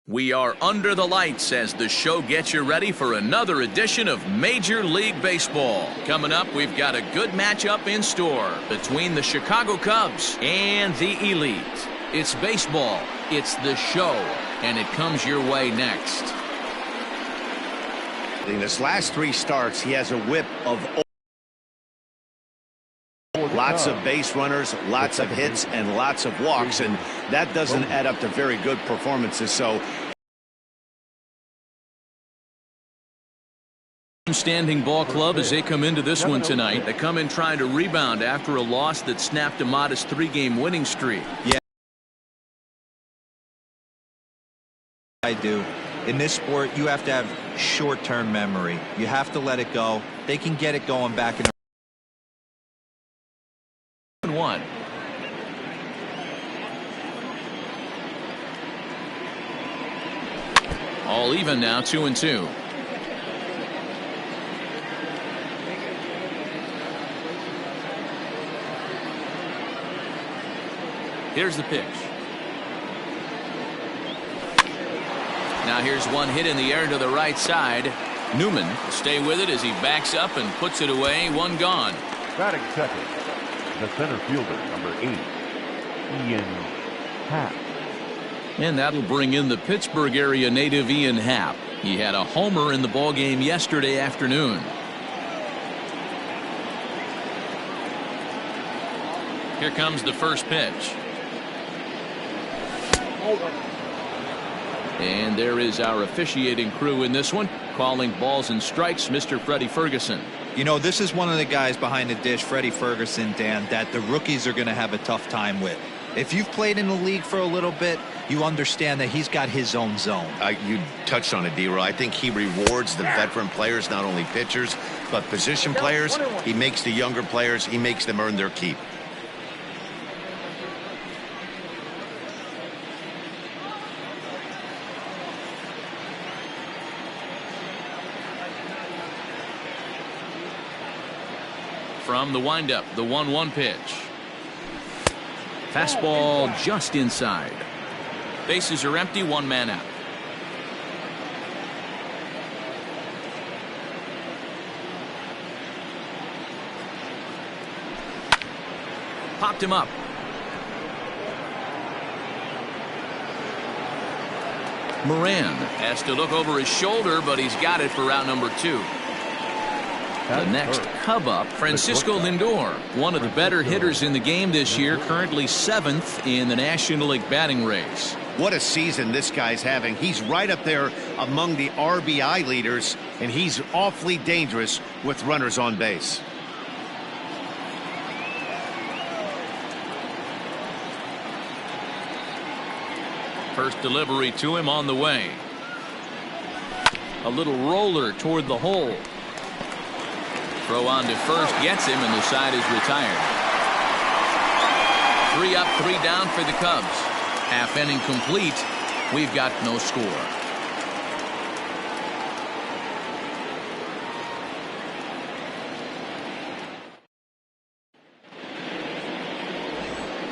We are under the lights as the show gets you ready for another edition of Major League Baseball. Coming up, we've got a good matchup in store between the Chicago Cubs and the Elite. It's baseball, it's the show, and it comes your way next. In his last three starts, he has a whip of lots of base runners, lots of hits, and lots of walks, and that doesn't add up to very good performances. So, standing ball club as they come into this one tonight. They come in trying to rebound after a loss that snapped a modest 3-game winning streak. Yeah, I do. In this sport, you have to have short-term memory. You have to let it go. They can get it going back in. 1. All even now, 2-2. Here's the pitch. Now here's one hit in the air to the right side. Newman will stay with it as he backs up and puts it away. One gone. Batting second, the center fielder, number 8, Ian Happ. And that'll bring in the Pittsburgh area native Ian Happ. He had a homer in the ballgame yesterday afternoon. Here comes the first pitch. And there is our officiating crew in this one, calling balls and strikes, Mr. Freddie Ferguson. You know, this is one of the guys behind the dish, Freddie Ferguson, Dan, that the rookies are going to have a tough time with. If you've played in the league for a little bit, you understand that he's got his own zone. You touched on it, D-Roy. I think he rewards the veteran players, not only pitchers, but position players. He makes the younger players, he makes them earn their keep. From the windup, the 1-1 pitch. Fastball just inside. Bases are empty, one man out. Popped him up. Moran has to look over his shoulder, but he's got it for out number 2. The next Cub up, Francisco Lindor, one of the better hitters in the game this year, currently 7th in the National League batting race. What a season this guy's having. He's right up there among the RBI leaders, and he's awfully dangerous with runners on base. First delivery to him on the way. A little roller toward the hole. Throw on to first, gets him, and the side is retired. 3 up, 3 down for the Cubs. Half inning complete. We've got no score.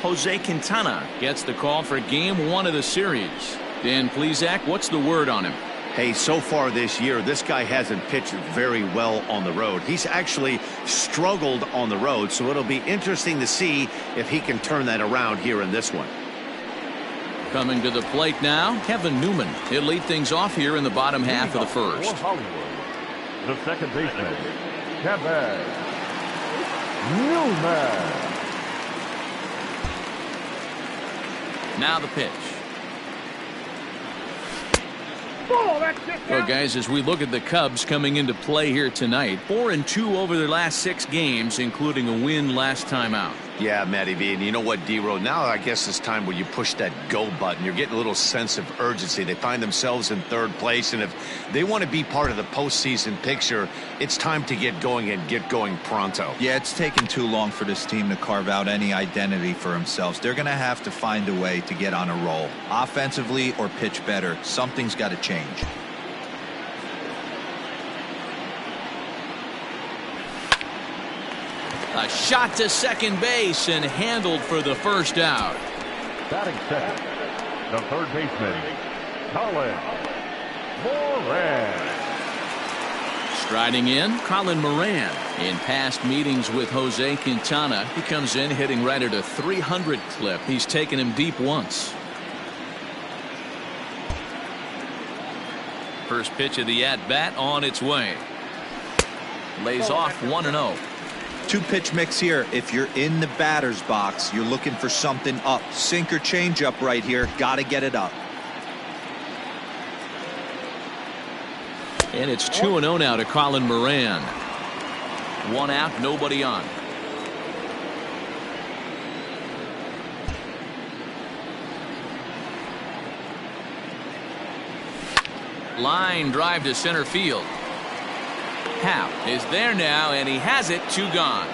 Jose Quintana gets the call for game 1 of the series. Dan Plesac, what's the word on him? Hey, so far this year, this guy hasn't pitched very well on the road. He's actually struggled on the road, so it'll be interesting to see if he can turn that around here in this one. Coming to the plate now, Kevin Newman. He'll lead things off here in the bottom half of the first. The second baseman, Kevin Newman. Now the pitch. Well, guys, as we look at the Cubs coming into play here tonight, 4-2 over their last 6 games, including a win last time out. Yeah, Matty V, and you know what, D-Row, now I guess it's time where you push that go button. You're getting a little sense of urgency. They find themselves in 3rd place, and if they want to be part of the postseason picture, it's time to get going and get going pronto. Yeah, it's taken too long for this team to carve out any identity for themselves. They're going to have to find a way to get on a roll, offensively or pitch better. Something's got to change. A shot to second base and handled for the first out. Batting second, the third baseman, Colin Moran. Striding in, Colin Moran. In past meetings with Jose Quintana, he comes in hitting right at a 300 clip. He's taken him deep once. First pitch of the at-bat on its way. Lays off 1-0. Two-pitch mix here. If you're in the batter's box, you're looking for something up. Sinker changeup right here. Got to get it up. And it's 2-0 now to Colin Moran. One out, nobody on. Line drive to center field. Happ is there now, and he has it. 2 gone.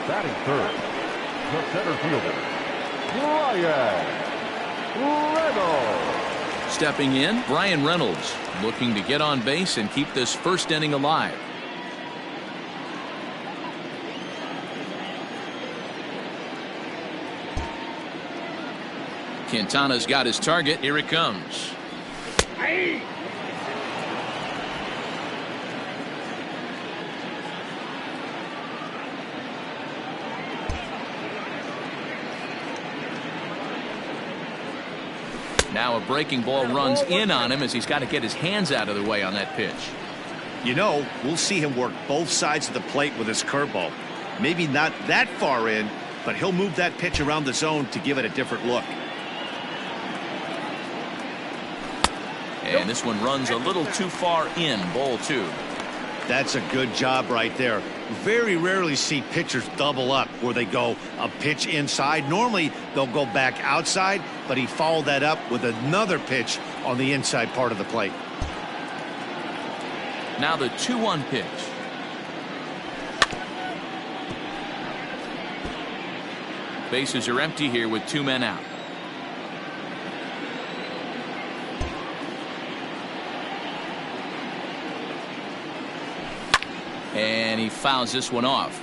Batting third, the center fielder, Bryan Reynolds. Stepping in, Bryan Reynolds, looking to get on base and keep this first inning alive. Quintana's got his target. Here it comes. Now a breaking ball runs in on him as he's got to get his hands out of the way on that pitch. You know, we'll see him work both sides of the plate with his curveball. Maybe not that far in, but he'll move that pitch around the zone to give it a different look. And this one runs a little too far in. Ball 2. That's a good job right there. Very rarely see pitchers double up where they go a pitch inside. Normally they'll go back outside, but he followed that up with another pitch on the inside part of the plate. Now the 2-1 pitch. Bases are empty here with 2 men out. And he fouls this one off.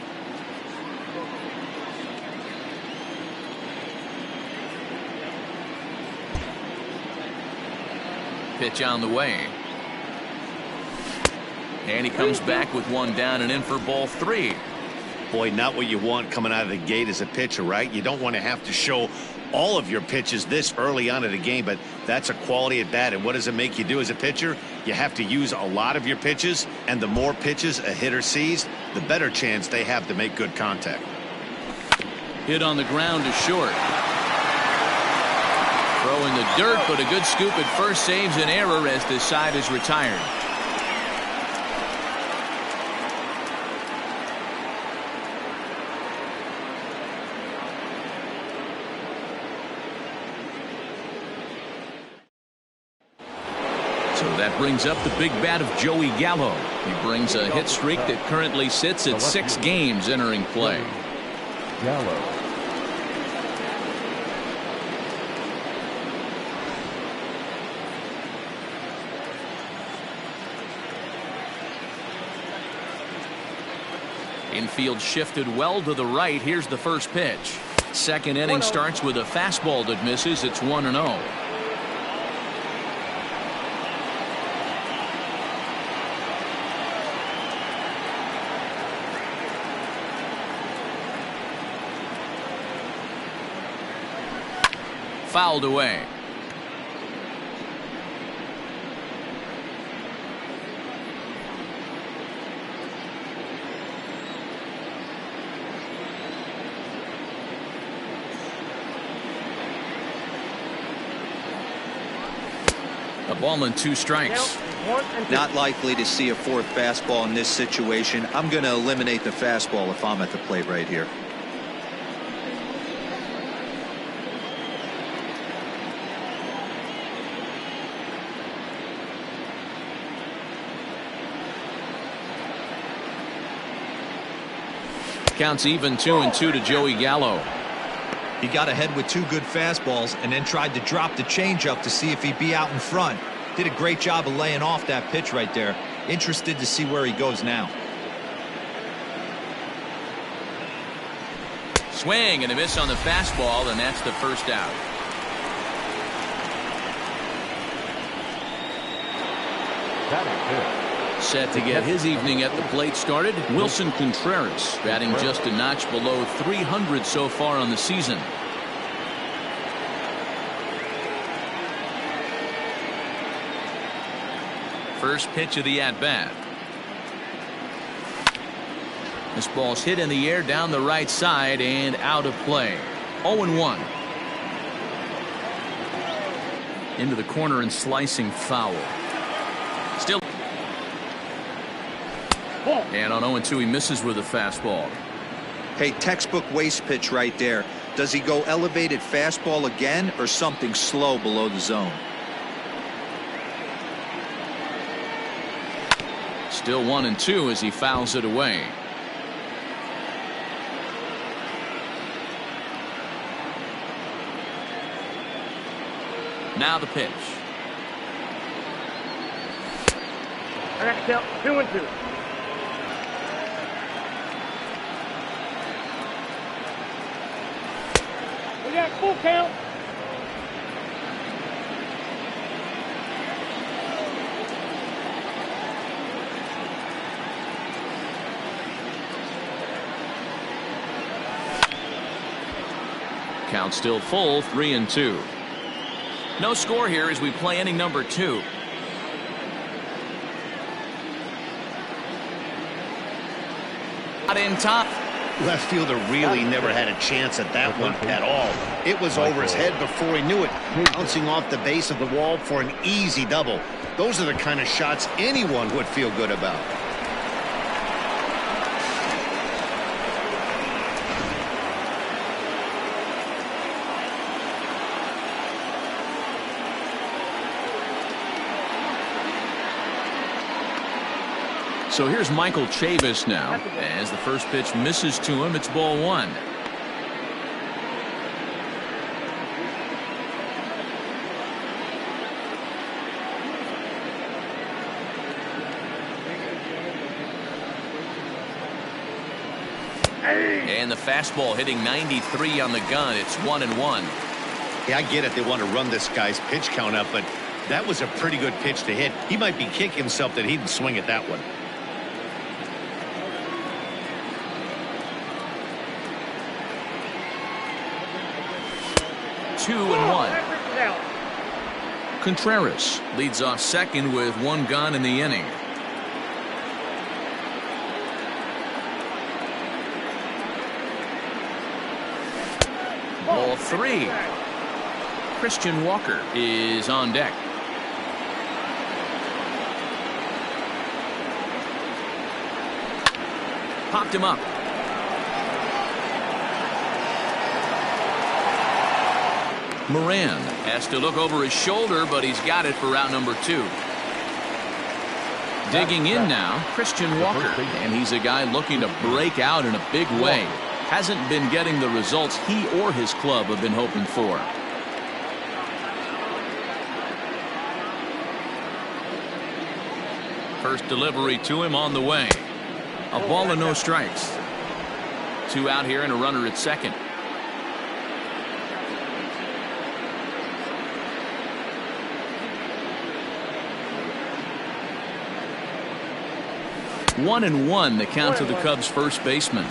Pitch on the way. And he comes back with 1 down and in for ball 3. Boy, not what you want coming out of the gate as a pitcher, right? You don't want to have to show all of your pitches this early on in the game, but that's a quality at bat. And what does it make you do as a pitcher? You have to use a lot of your pitches, and the more pitches a hitter sees, the better chance they have to make good contact. Hit on the ground to short. Throw in the dirt, but a good scoop at first saves an error as this side is retired. So that brings up the big bat of Joey Gallo. He brings a hit streak that currently sits at 6 games entering play. Gallo. Infield shifted well to the right. Here's the first pitch. Second inning starts with a fastball that misses. It's 1-0. Fouled away. A ball and 2 strikes. Not likely to see a 4th fastball in this situation. I'm going to eliminate the fastball if I'm at the plate right here. Counts even 2-2 to Joey Gallo. He got ahead with 2 good fastballs and then tried to drop the changeup to see if he'd be out in front. Did a great job of laying off that pitch right there. Interested to see where he goes now. Swing and a miss on the fastball, and that's the first out. Set to get his evening at the plate started, Wilson Contreras, batting just a notch below 300 so far on the season. First pitch of the at-bat. This ball's hit in the air down the right side and out of play. 0-1. Into the corner and slicing foul. Still. And on 0-2 he misses with a fastball. Hey, textbook waste pitch right there. Does he go elevated fastball again or something slow below the zone? Still 1-2 as he fouls it away. Now the pitch. I got to count 2-2. We got full count. Count still full, 3-2. No score here as we play inning number 2. Not in top. Left fielder really never had a chance at that one at all. It was over his head before he knew it, bouncing off the base of the wall for an easy double. Those are the kind of shots anyone would feel good about. So here's Michael Chavis now. As the first pitch misses to him, it's ball 1. And the fastball hitting 93 on the gun. It's 1-1. Yeah, I get it. They want to run this guy's pitch count up, but that was a pretty good pitch to hit. He might be kicking himself that he didn't swing at that one. Two and 1. Contreras leads off second with 1 gone in the inning. Ball 3. Christian Walker is on deck. Popped him up. Moran has to look over his shoulder, but he's got it for out number 2. Digging in now, Christian Walker, and he's a guy looking to break out in a big way. Hasn't been getting the results he or his club have been hoping for. First delivery to him on the way. A ball and no strikes. 2 out here and a runner at second. One and 1 the count to the Cubs first baseman.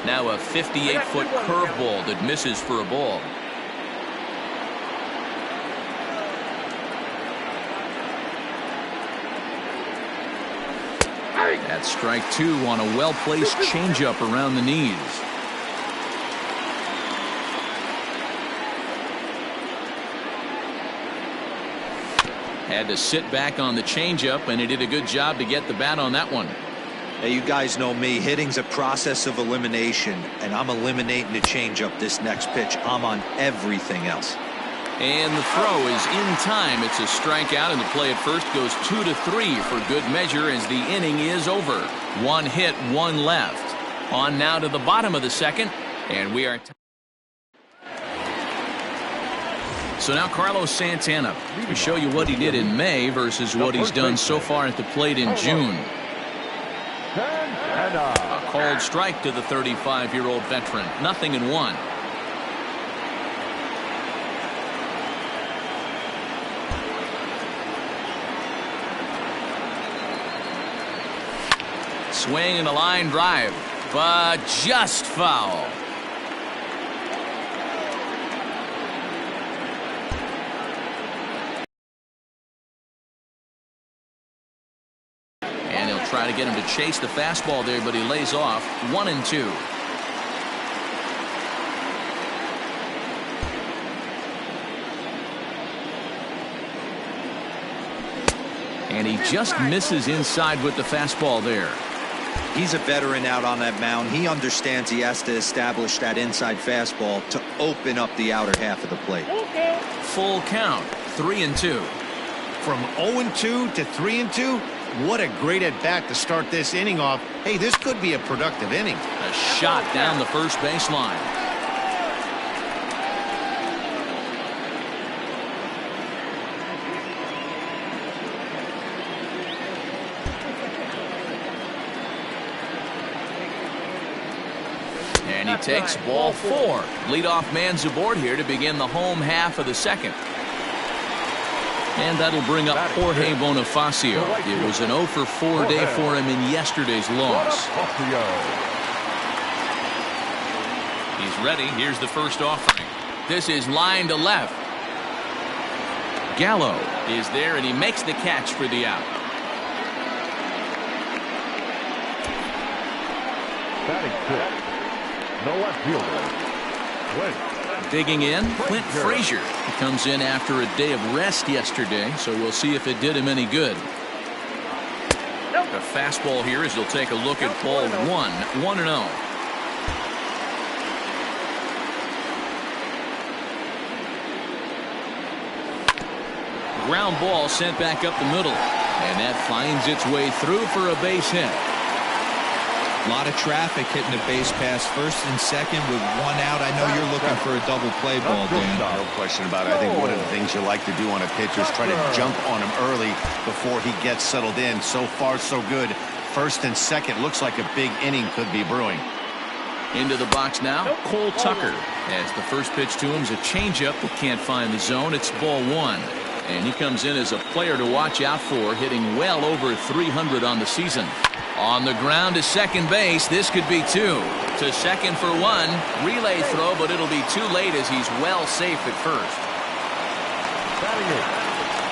Now a 58-foot curveball that misses for a ball. That's strike 2 on a well-placed changeup around the knees. Had to sit back on the changeup, and he did a good job to get the bat on that one. Hey, you guys know me. Hitting's a process of elimination, and I'm eliminating the changeup this next pitch. I'm on everything else. And the throw is in time. It's a strikeout, and the play at first goes 2-3 for good measure as the inning is over. 1 hit, 1 left. On now to the bottom of the second, and we are So now Carlos Santana. We show you what he did in May versus what he's done so far at the plate in June. A called strike to the 35-year-old veteran. 0-1. Swing and a line drive, but just foul. And he'll try to get him to chase the fastball there, but he lays off. 1-2. And he just misses inside with the fastball there. He's a veteran out on that mound. He understands he has to establish that inside fastball to open up the outer half of the plate. Full count. 3-2. From 0-2 to 3-2, what a great at bat to start this inning off. Hey, this could be a productive inning. A shot down the first baseline. And he takes ball 4. Leadoff man's aboard here to begin the home half of the second. And that'll bring up Jorge Bonifacio. It was an 0-for-4 day for him in yesterday's loss. He's ready. Here's the first offering. This is line to left. Gallo is there, and he makes the catch for the out. Batting 6. The left fielder, Digging in, Clint Frazier. He comes in after a day of rest yesterday, so we'll see if it did him any good. The fastball here as he'll take a look at ball 1. 1-0. Ground ball sent back up the middle, and that finds its way through for a base hit. A lot of traffic hitting the base pass first and second with 1 out. I know you're looking for a double play ball, Dan. No question about it. I think one of the things you like to do on a pitcher is try to jump on him early before he gets settled in. So far, so good. First and second looks like a big inning could be brewing. Into the box now, Cole Tucker. As the first pitch to him is a changeup that can't find the zone. It's ball 1. And he comes in as a player to watch out for, hitting well over 300 on the season. On the ground to second base. This could be 2. To second for 1. Relay throw, but it'll be too late as he's well safe at first.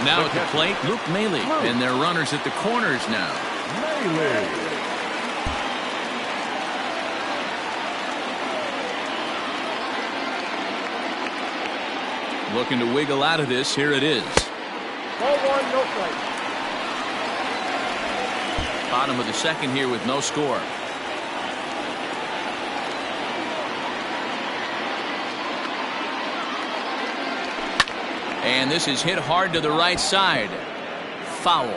Now at the plate, Luke Maile. And their runners at the corners now. Looking to wiggle out of this. Here it is. Ball 1, no strike. Bottom of the second here with no score. And this is hit hard to the right side. Foul.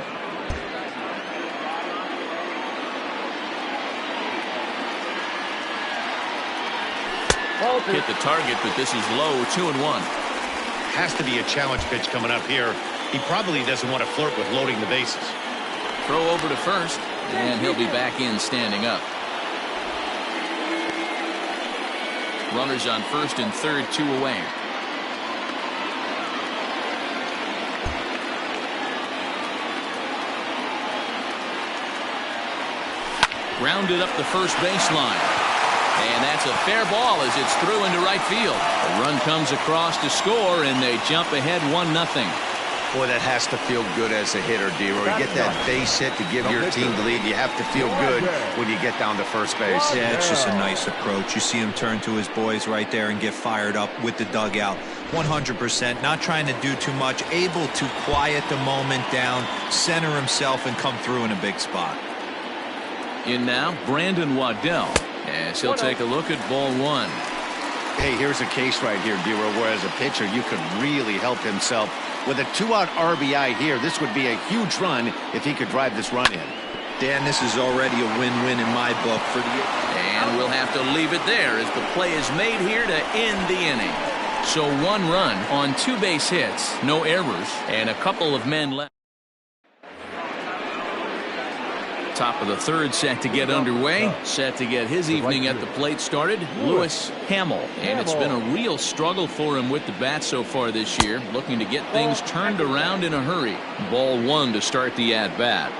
Hit the target, but this is low. 2-1. Has to be a challenge pitch coming up here. He probably doesn't want to flirt with loading the bases. Throw over to first, and he'll be back in standing up. Runners on first and third, 2 away. Grounded up the first baseline. And that's a fair ball as it's through into right field. A run comes across to score, and they jump ahead 1-0. Boy, that has to feel good as a hitter, D-Roy. You get that base hit to give your team the lead. You have to feel good when you get down to first base. Yeah, it's just a nice approach. You see him turn to his boys right there and get fired up with the dugout. 100%, not trying to do too much, able to quiet the moment down, center himself, and come through in a big spot. In now, Brandon Waddell, as he'll take a look at ball 1. Hey, here's a case right here, D-Roy, where as a pitcher, you could really help himself. With a 2-out RBI here, this would be a huge run if he could drive this run in. Dan, this is already a win-win in my book for the... And we'll have to leave it there as the play is made here to end the inning. So 1 run on 2 base hits, no errors, and a couple of men left. Top of the 3rd set to get underway. Set to get his evening at the plate started, Lewis Hamill. And it's been a real struggle for him with the bat so far this year. Looking to get things turned around in a hurry. Ball 1 to start the at-bat.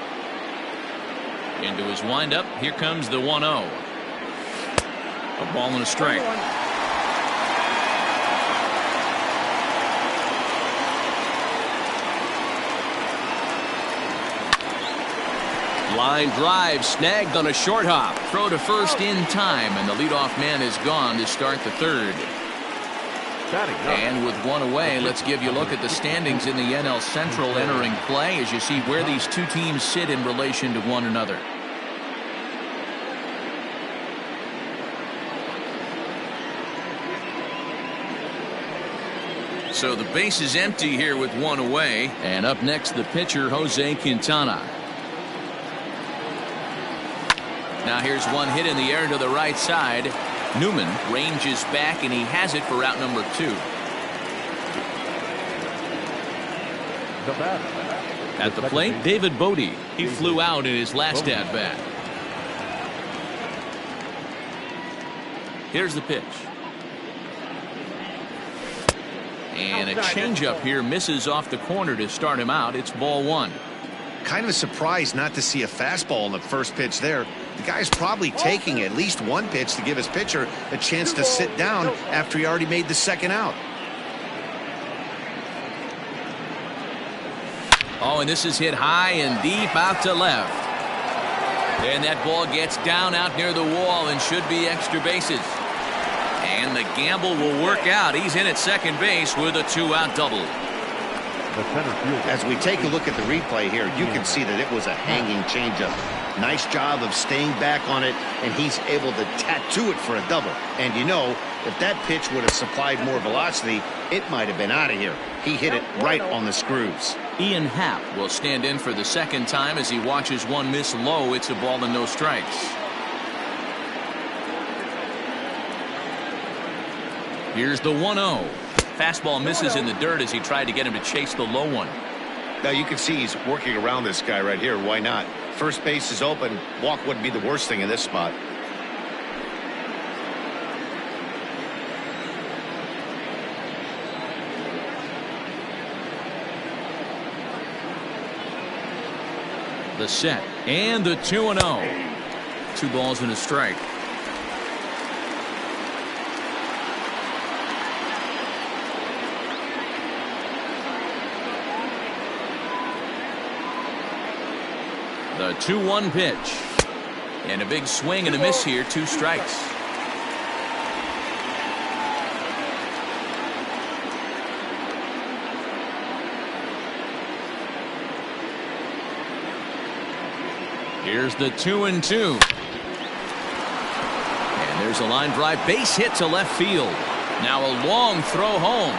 Into his windup, here comes the 1-0. A ball and a strike. Line drive snagged on a short hop. Throw to first in time, and the leadoff man is gone to start the 3rd. And with 1 away, let's give you a look at the standings in the NL Central entering play as you see where these 2 teams sit in relation to one another. So the base is empty here with 1 away. And up next, the pitcher, Jose Quintana. Now here's one hit in the air to the right side. Newman ranges back, and he has it for out number 2. At the plate, David Bodie. He flew out in his last at-bat. Here's the pitch. And a changeup here misses off the corner to start him out. It's ball 1. Kind of a surprise not to see a fastball in the first pitch there. The guy's probably taking at least 1 pitch to give his pitcher a chance to sit down after he already made the 2nd out. Oh, and this is hit high and deep out to left. And that ball gets down out near the wall and should be extra bases. And the gamble will work out. He's in at second base with a 2-out double. As we take a look at the replay here, you can see that it was a hanging changeup. Nice job of staying back on it, and he's able to tattoo it for a double. And you know, if that pitch would have supplied more velocity, it might have been out of here. He hit it right on the screws. Ian Happ will stand in for the 2nd time as he watches one miss low. It's a ball and no strikes. Here's the 1-0. Fastball misses in the dirt as he tried to get him to chase the low one. Now you can see he's working around this guy right here. Why not? First base is open. Walk wouldn't be the worst thing in this spot. The set and the 2-0. 2 balls and a strike. The 2-1 pitch. And a big swing and a miss here. 2 strikes. Here's the 2-2. And there's a line drive base hit to left field. Now a long throw home.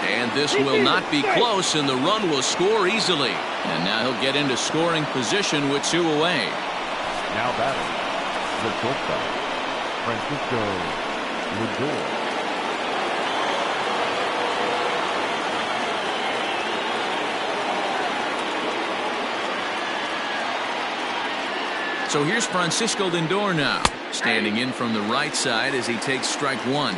And this will not be close, and the run will score easily. And now he'll get into scoring position with 2 away. Now batting, the shortstop, Francisco Lindor. So here's Francisco Lindor now, standing in from the right side as he takes strike 1.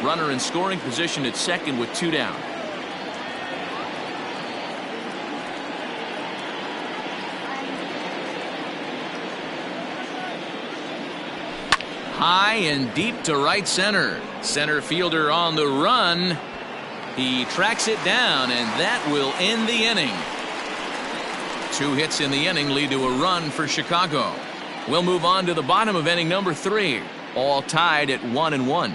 Runner in scoring position at second with 2 down. High and deep to right center. Center fielder on the run. He tracks it down, and that will end the inning. 2 hits in the inning lead to a run for Chicago. We'll move on to the bottom of inning number 3. All tied at 1-1.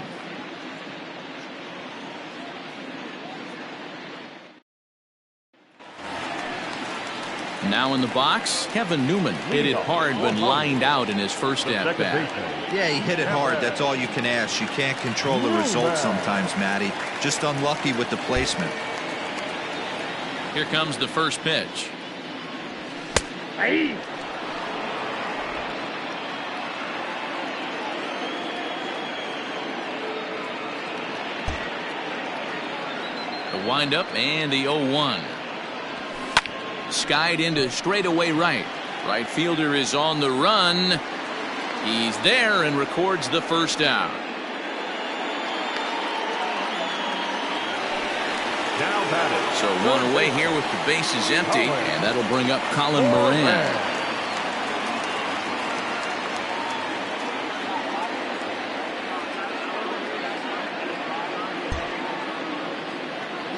Now in the box, Kevin Newman hit it hard but lined out in his first at-bat. Yeah, he hit it hard. That's all you can ask. You can't control the result sometimes, Matty. Just unlucky with the placement. Here comes the first pitch. windup and the 0-1. Skied into straightaway right. Right fielder is on the run. He's there and records the first out. Now batted. So one away here with the bases empty, and that'll bring up Colin Moran.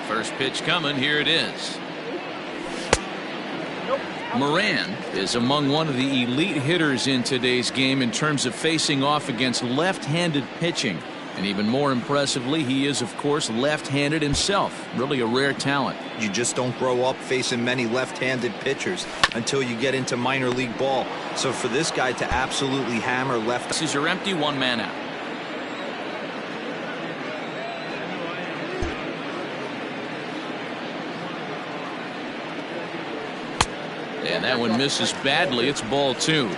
First pitch coming. Here it is. Moran is among one of the elite hitters in today's game in terms of facing off against left-handed pitching. And even more impressively, he is, of course, left-handed himself. Really a rare talent. You just don't grow up facing many left-handed pitchers until you get into minor league ball. So for this guy to absolutely hammer left. Bases are empty, one man out. And that one misses badly. It's ball 2.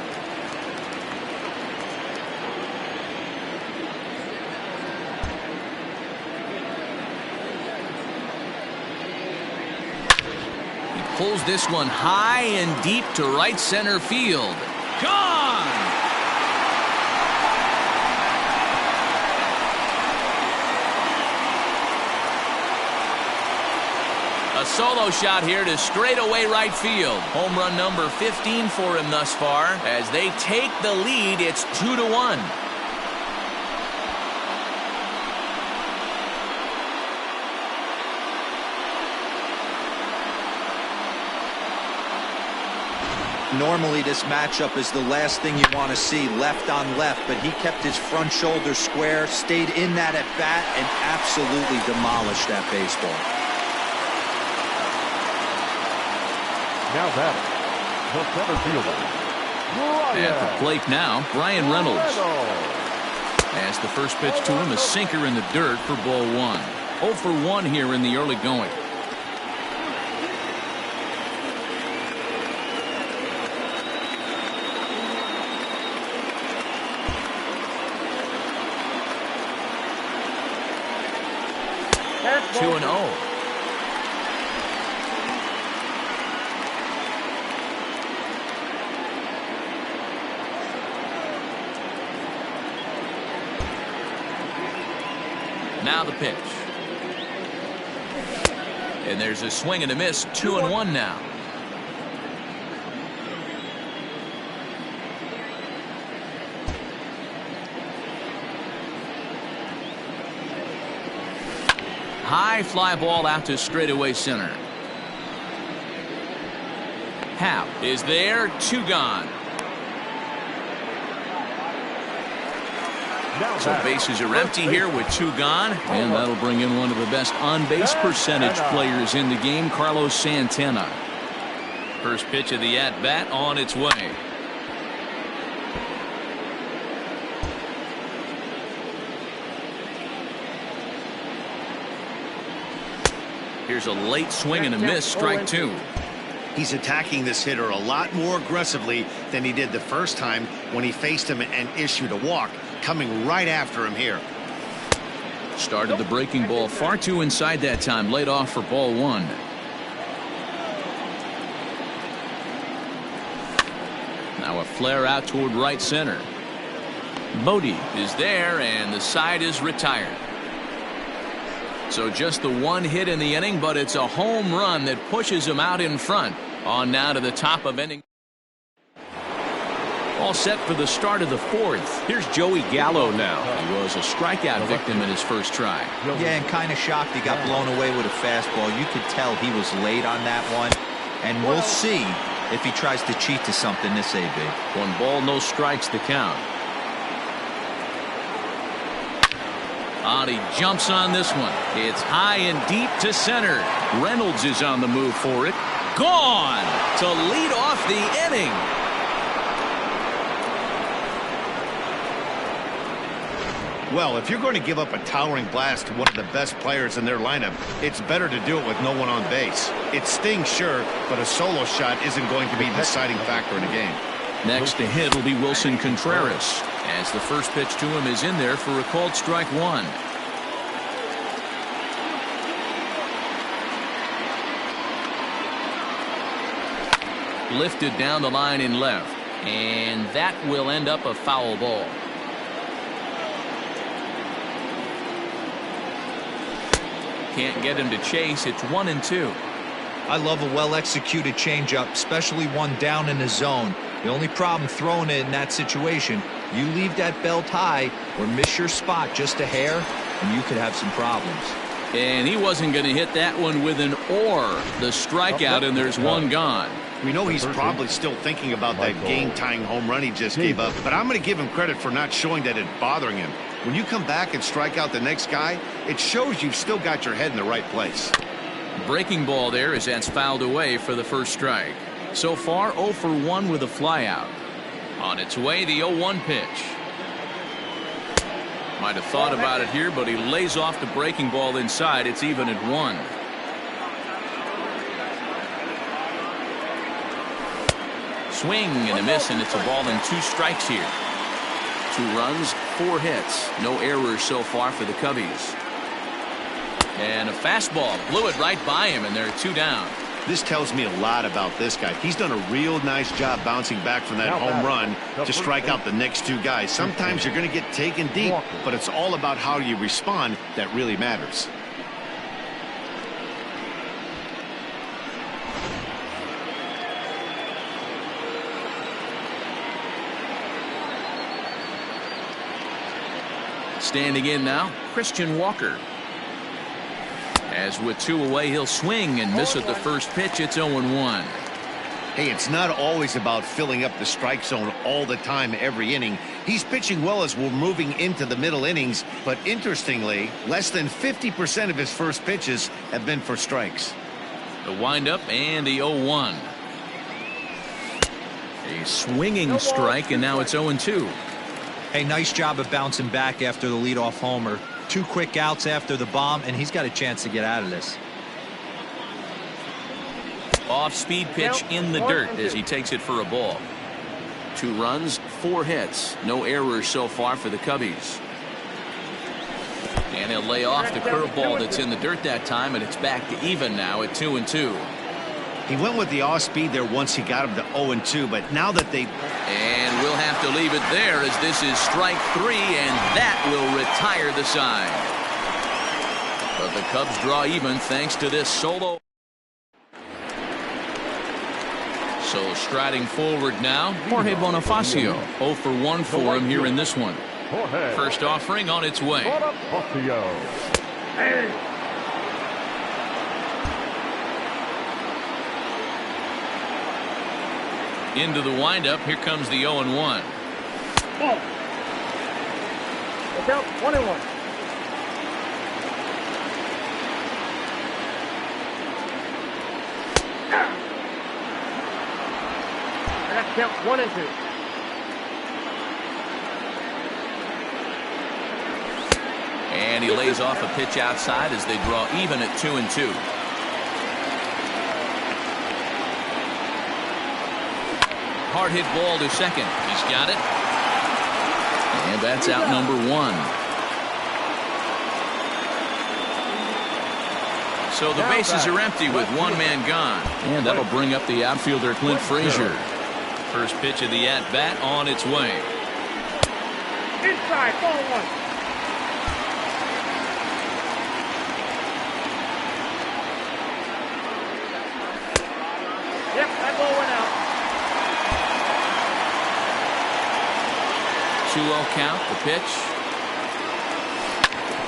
Pulls this one high and deep to right center field. Gone! A solo shot here to straightaway right field. Home run number 15 for him thus far. As they take the lead, it's 2-1. Normally this matchup is the last thing you want to see, left on left, but he kept his front shoulder square, stayed in that at bat, and absolutely demolished that baseball. Now batting, the center fielder, At the plate now, Brian Reynolds. As the first pitch to him, a sinker in the dirt for ball 1. 0 for 1 here in the early going. That's 2-0. Now the pitch. And there's a swing and a miss. 2-1 now. High fly ball out to straightaway center. Happ is there. 2 gone. So bases are empty here with 2 gone, and that'll bring in one of the best on-base percentage players in the game, Carlos Santana. First pitch of the at-bat on its way. Here's a late swing and a miss, strike 2. He's attacking this hitter a lot more aggressively than he did the first time when he faced him and issued a walk, coming right after him here. Started the breaking ball far too inside that time, laid off for ball 1. Now a flare out toward right center. Bodie is there, and the side is retired. So just the 1 hit in the inning, but it's a home run that pushes him out in front. On now to the top of inning. All set for the start of the 4th. Here's Joey Gallo now. He was a strikeout victim in his first try. Yeah, and kind of shocked he got blown away with a fastball. You could tell he was late on that one. And we'll see if he tries to cheat to something this AB. 1 ball, no strikes the count. He jumps on this one. It's high and deep to center. Reynolds is on the move for it. Gone to lead off the inning. Well, if you're going to give up a towering blast to one of the best players in their lineup, it's better to do it with no one on base. It stings, sure, but a solo shot isn't going to be the deciding factor in a game. Next to hit will be Wilson Contreras, as the first pitch to him is in there for a called strike 1. Lifted down the line in left. And that will end up a foul ball. Can't get him to chase. It's 1-2. I love a well-executed changeup, especially one down in the zone. The only problem throwing it in that situation, you leave that belt high or miss your spot just a hair, and you could have some problems. And he wasn't going to hit that one with an or. The strikeout, and there's one gone. We know he's probably still thinking about that game-tying home run he just gave up, but I'm going to give him credit for not showing that it's bothering him. When you come back and strike out the next guy, it shows you've still got your head in the right place. Breaking ball there as that's fouled away for the first strike. So far 0 for 1 with a flyout. On its way, the 0-1 pitch. Might have thought about it here, but he lays off the breaking ball inside. It's even at 1. Swing and a miss, and it's a ball and 2 strikes here. 2 runs, 4 hits. No errors so far for the Cubbies. And a fastball blew it right by him, and they're 2 down. This tells me a lot about this guy. He's done a real nice job bouncing back from that home run to strike out the next 2 guys. Sometimes you're going to get taken deep, but it's all about how you respond that really matters. Standing in now, Christian Walker. As with 2 away, he'll swing and miss at the first pitch. It's 0-1. Hey, it's not always about filling up the strike zone all the time every inning. He's pitching well as we're moving into the middle innings, but interestingly, less than 50% of his first pitches have been for strikes. The windup and the 0-1. A swinging strike, and now it's 0-2. Hey, nice job of bouncing back after the leadoff homer. 2 quick outs after the bomb, and he's got a chance to get out of this. Off-speed pitch in the dirt as he takes it for a ball. 2 runs, 4 hits. No errors so far for the Cubbies. And he'll lay off the curveball that's in the dirt that time, and it's back to even now at 2-2. He went with the off-speed there once he got him to 0-2, but now that they... And we'll have to leave it there as this is strike 3, and that will retire the side. But the Cubs draw even thanks to this solo. So striding forward now, Jorge Bonifacio. 0 for 1 for him here in this one. First offering on its way. Into the windup. Here comes the 0-1. Ball. Look out, 1-1. That's count 1-2. And he lays off a pitch outside as they draw even at 2-2. Hard hit ball to second. He's got it. And that's out number 1. So the bases are empty with 1 man gone. And that'll bring up the outfielder Clint Frazier. First pitch of the at-bat on its way. Inside, ball 1. Yep, that ball went out. 2-0 count, the pitch.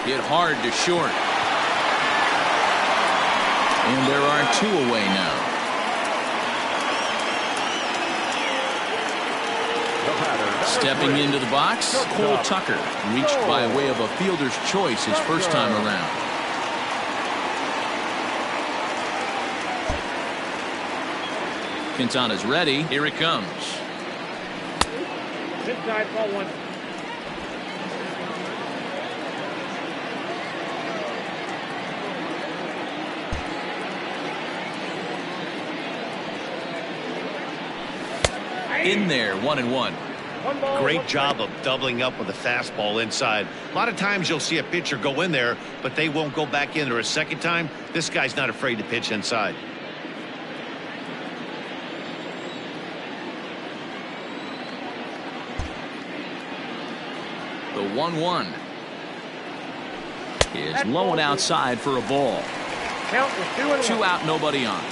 Hit hard to short. And there are 2 away now. Stepping into the box, Cole Tucker. Reached by way of a fielder's choice his first time around. Quintana's ready. Here it comes. Inside, ball 1. In there, 1-1. Great job of doubling up with a fastball inside. A lot of times you'll see a pitcher go in there, but they won't go back in there a second time. This guy's not afraid to pitch inside. The 1-1 is low and outside for a ball. Count is 2-1. 2 out, nobody on.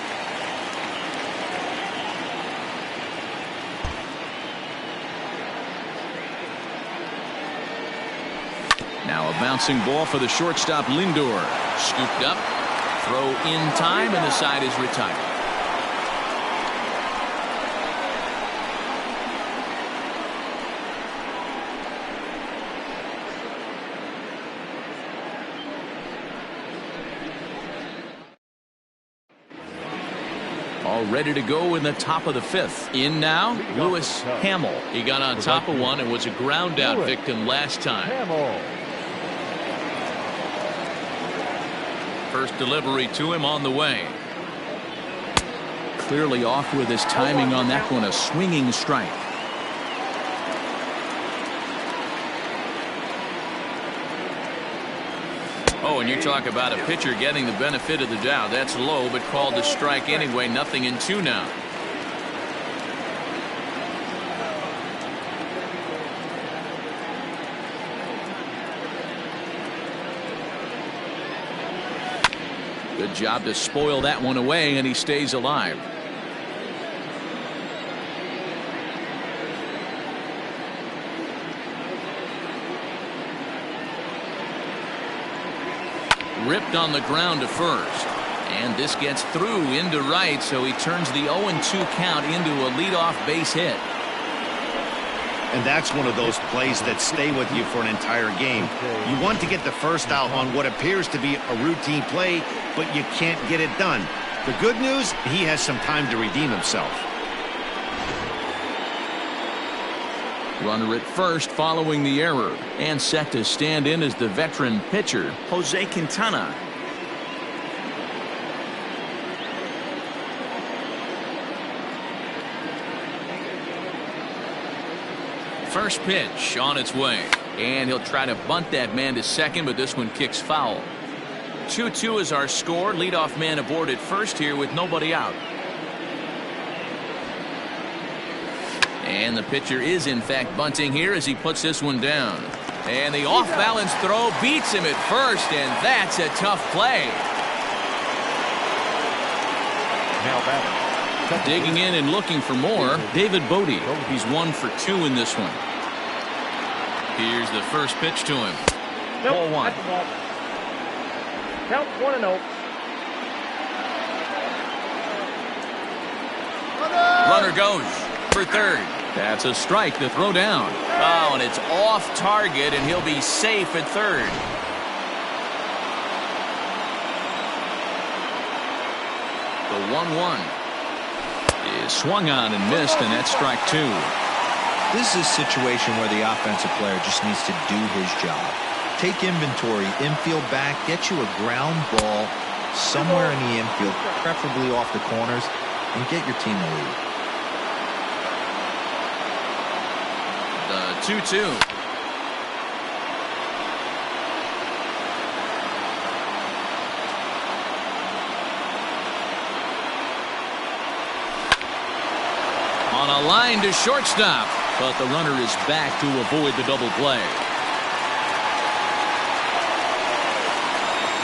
Now a bouncing ball for the shortstop Lindor. Scooped up. Throw in time, and the side is retired. All ready to go in the top of the 5th. In now, Lewis Hamill. He got on top of one and was a ground out victim last time. First delivery to him on the way. Clearly off with his timing on that one. A swinging strike. Oh, and you talk about a pitcher getting the benefit of the doubt. That's low, but called a strike anyway. 0-2 now. Good job to spoil that one away, and he stays alive. Ripped on the ground to first. And this gets through into right, so he turns the 0-2 count into a leadoff base hit. And that's one of those plays that stay with you for an entire game. You want to get the first out on what appears to be a routine play, but you can't get it done. The good news, he has some time to redeem himself. Runner at first following the error, and set to stand in as the veteran pitcher, Jose Quintana. First pitch on its way, and he'll try to bunt that man to second, but this one kicks foul. 2-2 is our score. Leadoff man aboard at first here with nobody out. And the pitcher is in fact bunting here as he puts this one down. And the off-balance throw beats him at first, and that's a tough play. Now batter. Digging in and looking for more, David Bote. He's 1 for 2 in this one. Here's the first pitch to him. Nope, Ball 1. that's the ball. Count 1-0. Runner goes for third. That's a strike to throw down. Oh, and it's off target, and he'll be safe at third. The 1-1 is swung on and missed, and that's strike 2. This is a situation where the offensive player just needs to do his job. Take inventory, infield back, get you a ground ball somewhere in the infield, preferably off the corners, and get your team the lead. The 2-2. On a line to shortstop, but the runner is back to avoid the double play.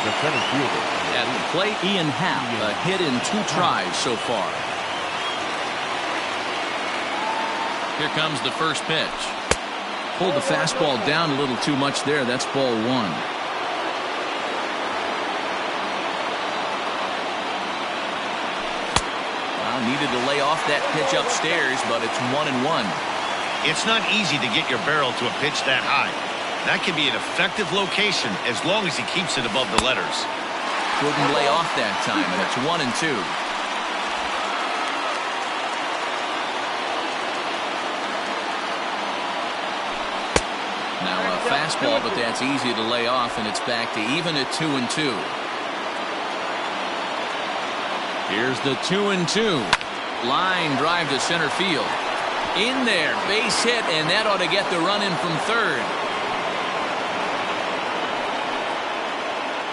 The center fielder. At the plate, Ian Happ, a hit in 2 tries so far. Here comes the first pitch. Pulled the fastball down a little too much there. That's ball 1. Needed to lay off that pitch upstairs, but it's 1-1. It's not easy to get your barrel to a pitch that high. That can be an effective location as long as he keeps it above the letters. Couldn't lay off that time, and it's 1-2. Now a fastball, but that's easy to lay off, and it's back to even at 2-2. Here's the 2-2. Line drive to center field. In there, base hit, and that ought to get the run in from third.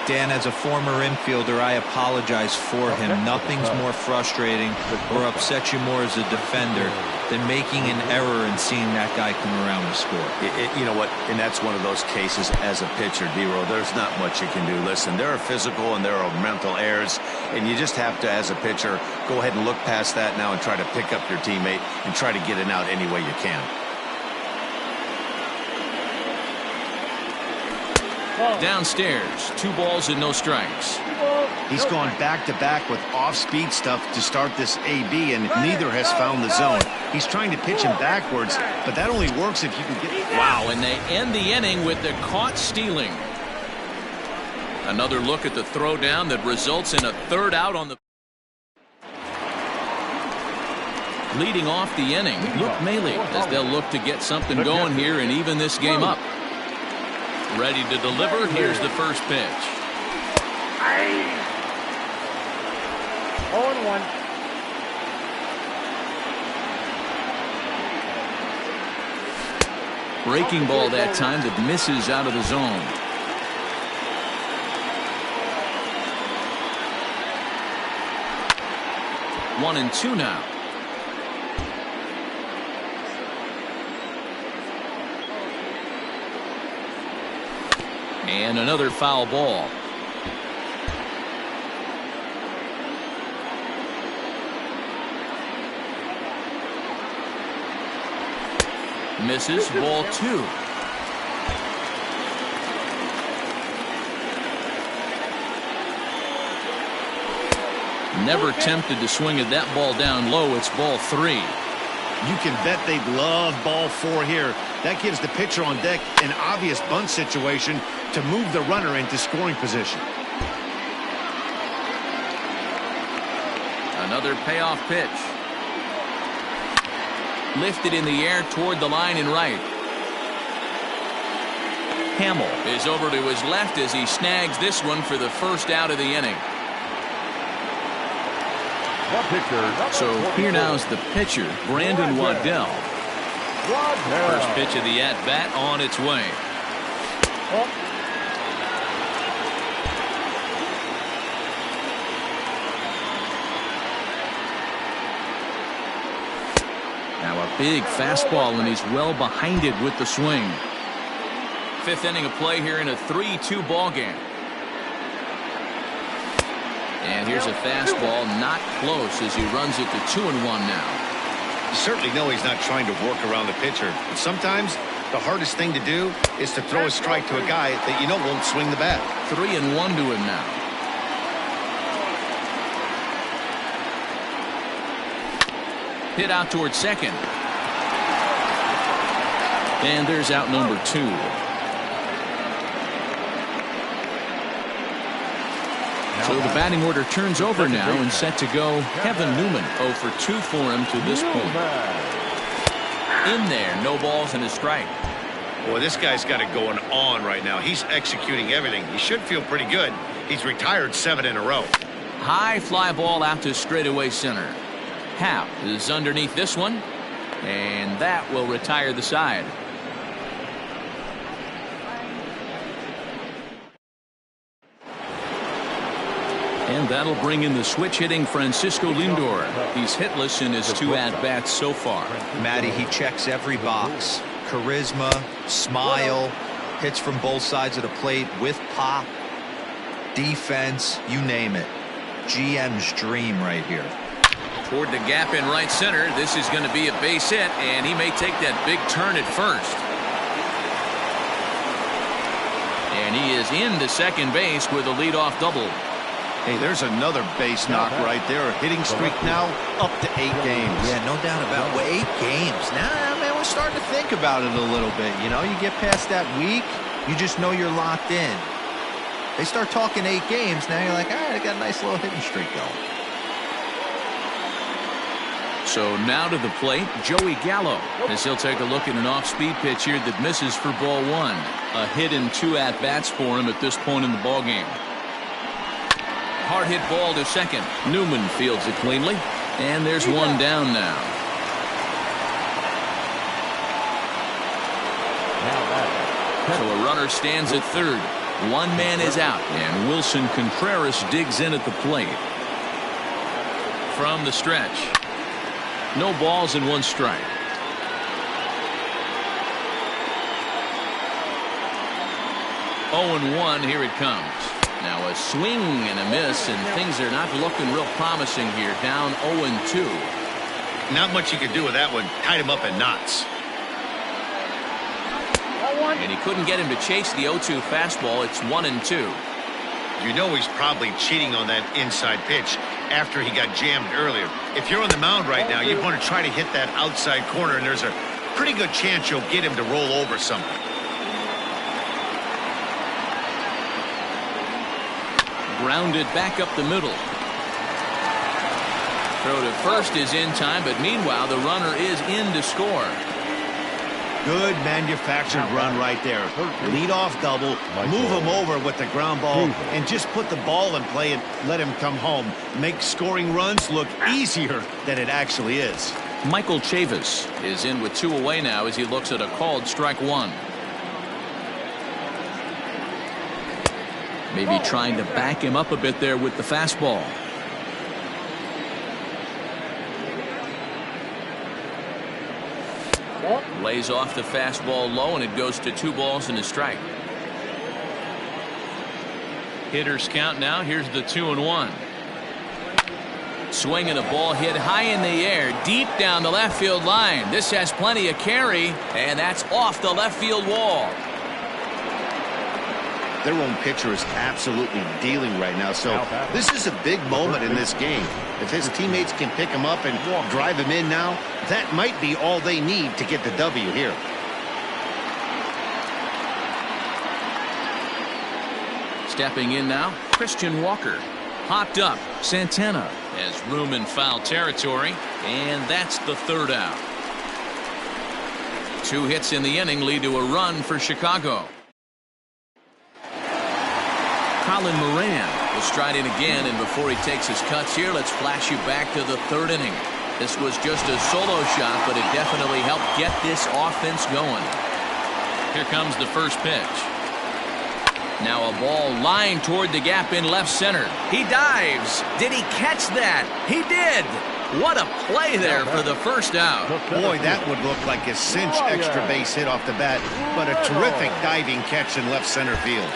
Dan, as a former infielder, I apologize for him. Nothing's more frustrating or upsets you more as a defender than making an error and seeing that guy come around to score. You know what? And that's one of those cases as a pitcher, D-Row. There's not much you can do. Listen, there are physical and there are mental errors, and you just have to, as a pitcher, go ahead and look past that now and try to pick up your teammate and try to get it out any way you can. Downstairs, 2 balls and no strikes. He's gone back-to-back with off-speed stuff to start this AB, and neither has found the zone. He's trying to pitch him backwards, but that only works if you can get... Wow, and they end the inning with the caught stealing. Another look at the throwdown that results in a 3rd out on the... Leading off the inning, Luke Maile, as they'll look to get something going here and even this game up. Ready to deliver. Here's the first pitch. 0-1. Breaking ball that time that misses out of the zone. One and two now. And another foul ball. Misses, ball 2. Never tempted to swing at that ball down low. It's ball 3. You can bet they'd love ball 4 here. That gives the pitcher on deck an obvious bunt situation to move the runner into scoring position. Another payoff pitch. Lifted in the air toward the line and right. Hamill is over to his left as he snags this one for the first out of the inning. So here now is the pitcher, Brandon Waddell. First pitch of the at-bat on its way. Now a big fastball, and he's well behind it with the swing. 5th inning of play here in a 3-2 ball game. And here's a fastball, not close, as he runs it to 2-1 now. You certainly know he's not trying to work around the pitcher. But sometimes the hardest thing to do is to throw a strike to a guy that you know won't swing the bat. 3-1 to him now. Hit out towards second. And there's out number 2. So the batting order turns over now and set to go. Kevin Newman 0 for 2 for him to this point. In there, no balls and a strike. Boy, this guy's got it going on right now. He's executing everything. He should feel pretty good. He's retired 7 in a row. High fly ball out to straightaway center. Happ is underneath this one, and that will retire the side. And that'll bring in the switch-hitting Francisco Lindor. He's hitless in his 2 at-bats so far. Matty, he checks every box. Charisma, smile, hits from both sides of the plate with pop, defense, you name it. GM's dream right here. Toward the gap in right center. This is going to be a base hit, and he may take that big turn at first. And he is into second base with a leadoff double. Hey, there's another base knock right there. A hitting streak now up to 8 games. Yeah, no doubt about it. Well, 8 games. Now, man, we're starting to think about it a little bit. You know, you get past that week, you just know you're locked in. They start talking 8 games, now you're like, all right, I got a nice little hitting streak going. So now to the plate, Joey Gallo, as he'll take a look at an off-speed pitch here that misses for ball 1. A hit in 2 at-bats for him at this point in the ball game. Hard hit ball to second. Newman fields it cleanly, and there's one down now. So a runner stands at third. One man is out, and Wilson Contreras digs in at the plate. From the stretch. No balls and one strike. Oh, and 1, here it comes. Now a swing and a miss, and things are not looking real promising here. Down 0-2. Not much you could do with that one. Tied him up in knots. And he couldn't get him to chase the 0-2 fastball. It's 1-2. You know he's probably cheating on that inside pitch after he got jammed earlier. If you're on the mound right now, you want to try to hit that outside corner, and there's a pretty good chance you'll get him to roll over something. Grounded back up the middle. Throw to first is in time, but meanwhile the runner is in to score. Good manufactured run right there. Lead-off double, move him over with the ground ball, and just put the ball in play and let him come home. Make scoring runs look easier than it actually is. Michael Chavis is in with 2 away now as he looks at a called strike 1. Maybe trying to back him up a bit there with the fastball. Lays off the fastball low, and it goes to 2 balls and a strike. Hitters count now. Here's the 2-1. Swing and a ball hit high in the air, deep down the left field line. This has plenty of carry, and that's off the left field wall. Their own pitcher is absolutely dealing right now, so this is a big moment in this game. If his teammates can pick him up and drive him in now, that might be all they need to get the W here. Stepping in now, Christian Walker. Hopped up, Santana has room in foul territory, and that's the 3rd out. 2 hits in the inning lead to a run for Chicago. Colin Moran will stride in again, and before he takes his cuts here, let's flash you back to the 3rd inning. This was just a solo shot, but it definitely helped get this offense going. Here comes the first pitch. Now a ball lined toward the gap in left center. He dives. Did he catch that? He did. What a play there for the first out. Boy, that would look like a cinch extra base hit off the bat, but a terrific diving catch in left center field.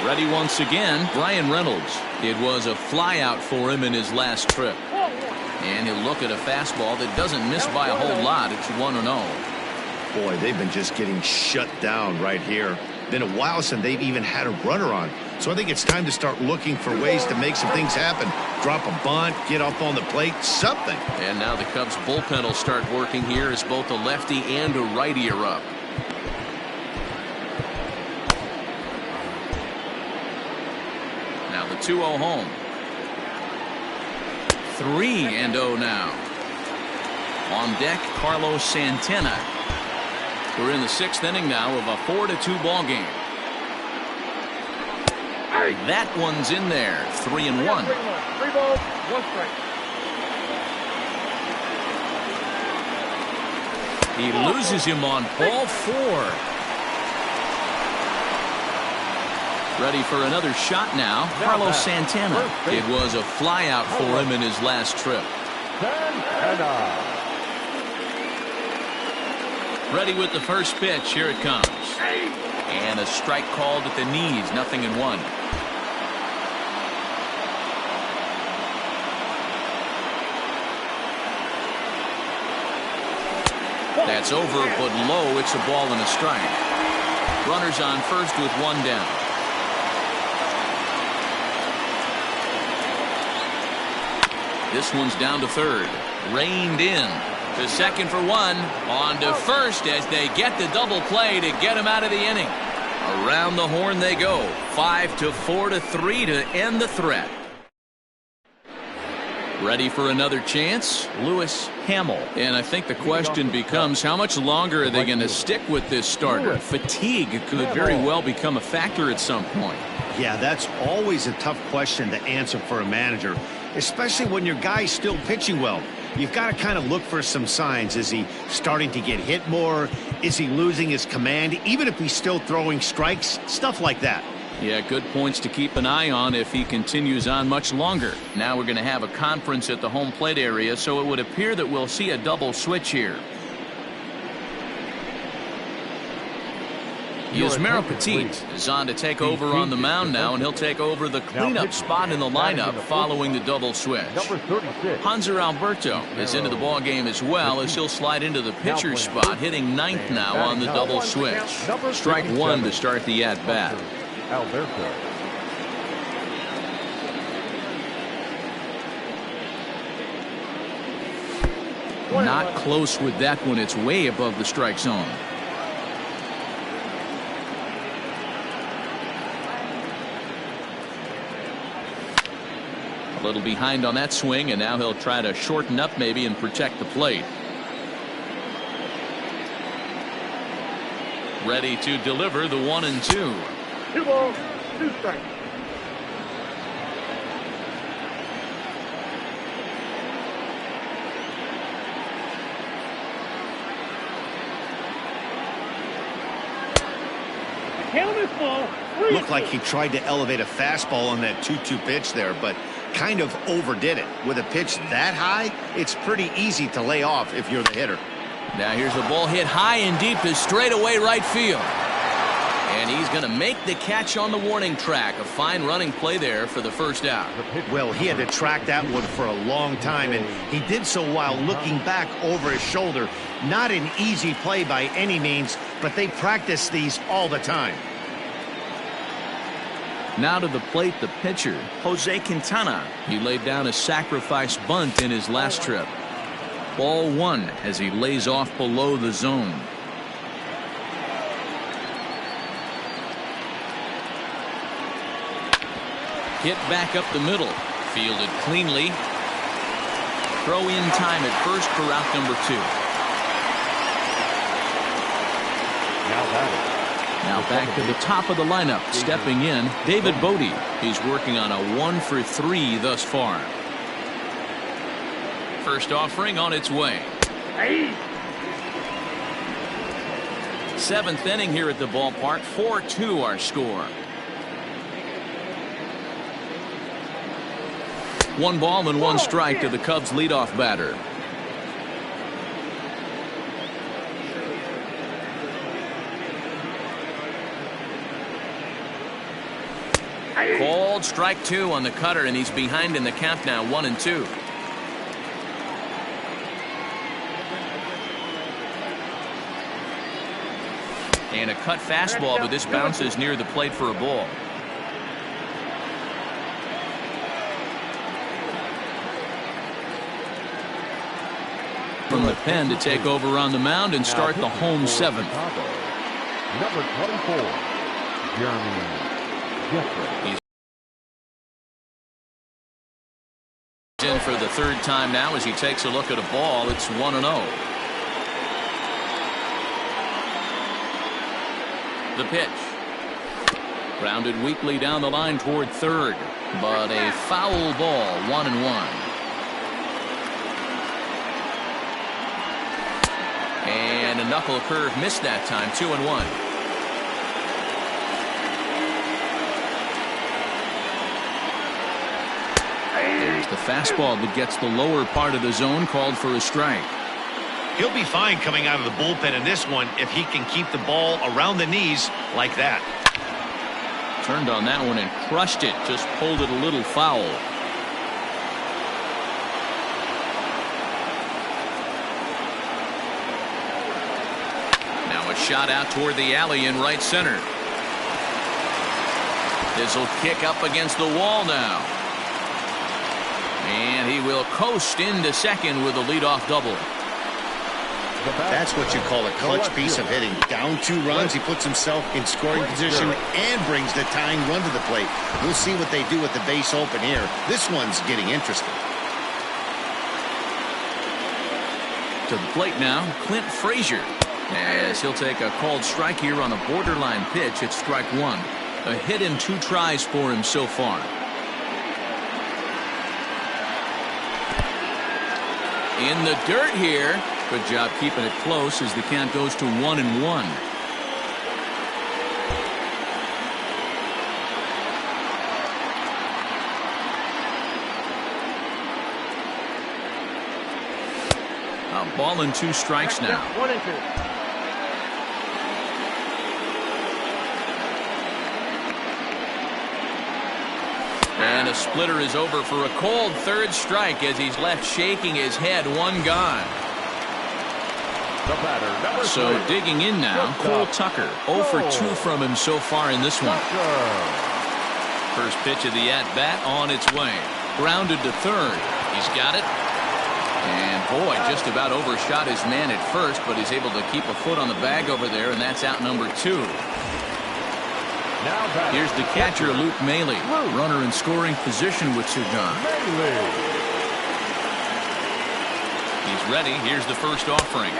Ready once again, Brian Reynolds. It was a fly out for him in his last trip. And he'll look at a fastball that doesn't miss by a whole lot. It's 1-0. Boy, they've been just getting shut down right here. Been a while since they've even had a runner on. So I think it's time to start looking for ways to make some things happen. Drop a bunt, get up on the plate, something. And now the Cubs bullpen will start working here as both a lefty and a righty are up. Now the 2-0 home. 3-0 now. On deck, Carlos Santana. We're in the 6th inning now of a 4-2 ball game. That one's in there. 3-1. 3 balls, 1 strike. He loses him on ball 4. Ready for another shot now. Carlos Santana. It was a flyout for him in his last trip. Ready with the first pitch. Here it comes. And a strike called at the knees. 0-1. That's over, but low. It's a ball and a strike. Runners on first with 1 down. This one's down to 3rd. Reined in. To 2nd for 1. On to 1st as they get the double play to get him out of the inning. Around the horn they go. 5-4-3 to end the threat. Ready for another chance? Lewis Hamill. And I think the question becomes, how much longer are they going to stick with this starter? Fatigue could very well become a factor at some point. Yeah, that's always a tough question to answer for a manager, especially when your guy's still pitching well. You've got to kind of look for some signs. Is he starting to get hit more? Is he losing his command, even if he's still throwing strikes? Stuff like that. Yeah, good points to keep an eye on if he continues on much longer. Now we're going to have a conference at the home plate area, so it would appear that we'll see a double switch here. Yusmeiro Petit is on to take over on the mound now, and he'll take over the cleanup spot in the lineup following the double switch. Hanser Alberto is into the ball game as well, as he'll slide into the pitcher spot, hitting ninth now on the double switch. Strike one to start the at-bat. Alberto. Not close with that one. It's way above the strike zone. A little behind on that swing, and now he'll try to shorten up maybe and protect the plate. Ready to deliver the 1-2. 2 balls, 2 strikes. Count this ball. Looked like he tried to elevate a fastball on that 2-2 pitch there, but kind of overdid it. With a pitch that high, it's pretty easy to lay off if you're the hitter. Now here's a ball hit high and deep to straightaway right field. And he's going to make the catch on the warning track. A fine running play there for the first out. Well, he had to track that one for a long time, and he did so while looking back over his shoulder. Not an easy play by any means, but they practice these all the time. Now to the plate, the pitcher, Jose Quintana. He laid down a sacrifice bunt in his last trip. Ball one as he lays off below the zone. Hit back up the middle. Fielded cleanly. Throw in time at first for out number 2. Now back to the top of the lineup. Stepping in, David Bote. He's working on a 1 for 3 thus far. First offering on its way. 7th inning here at the ballpark. 4-2 our score. 1 ball and 1 strike to the Cubs leadoff batter. Called strike 2 on the cutter, and he's behind in the count now, 1-2. And a cut fastball, but this bounces near the plate for a ball. From the pen to take over on the mound and start the home 7th. Number 24, Jeremy Jeffrey. He's in for the 3rd time now as he takes a look at a ball. It's 1-0. The pitch. Grounded weakly down the line toward 3rd, but a foul ball, 1-1. And a knuckle curve missed that time, 2-1. There's the fastball that gets the lower part of the zone, called for a strike. He'll be fine coming out of the bullpen in this one if he can keep the ball around the knees like that. Turned on that one and crushed it, just pulled it a little foul. Now a shot out toward the alley in right center. This will kick up against the wall now. And he will coast into second with a leadoff double. That's what you call a clutch piece of hitting. Down 2 runs, he puts himself in scoring position and brings the tying run to the plate. We'll see what they do with the base open here. This one's getting interesting. To the plate now, Clint Frazier, as he'll take a called strike here on a borderline pitch at strike 1. A hit in 2 tries for him so far. In the dirt here, Good job keeping it close as the count goes to 1-1. A ball and 2 strikes now. 1-2. And a splitter is over for a cold 3rd strike as he's left shaking his head. 1 gone. The batter, number 3. So digging in now, Cole Tucker. 0 for 2 from him so far in this one. First pitch of the at-bat on its way. Grounded to 3rd. He's got it. And boy, just about overshot his man at first, but he's able to keep a foot on the bag over there, and that's out number 2. Here's the catcher, Luke Maile. Runner in scoring position with 2 gone. He's ready. Here's the first offering.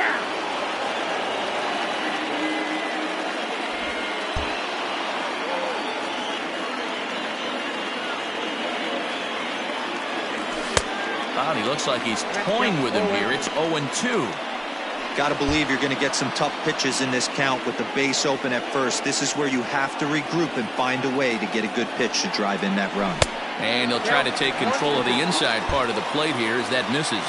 He looks like he's toying with him here. It's 0-2. Got to believe you're going to get some tough pitches in this count with the base open at first. This is where you have to regroup and find a way to get a good pitch to drive in that run. And he'll try to take control of the inside part of the plate here as that misses.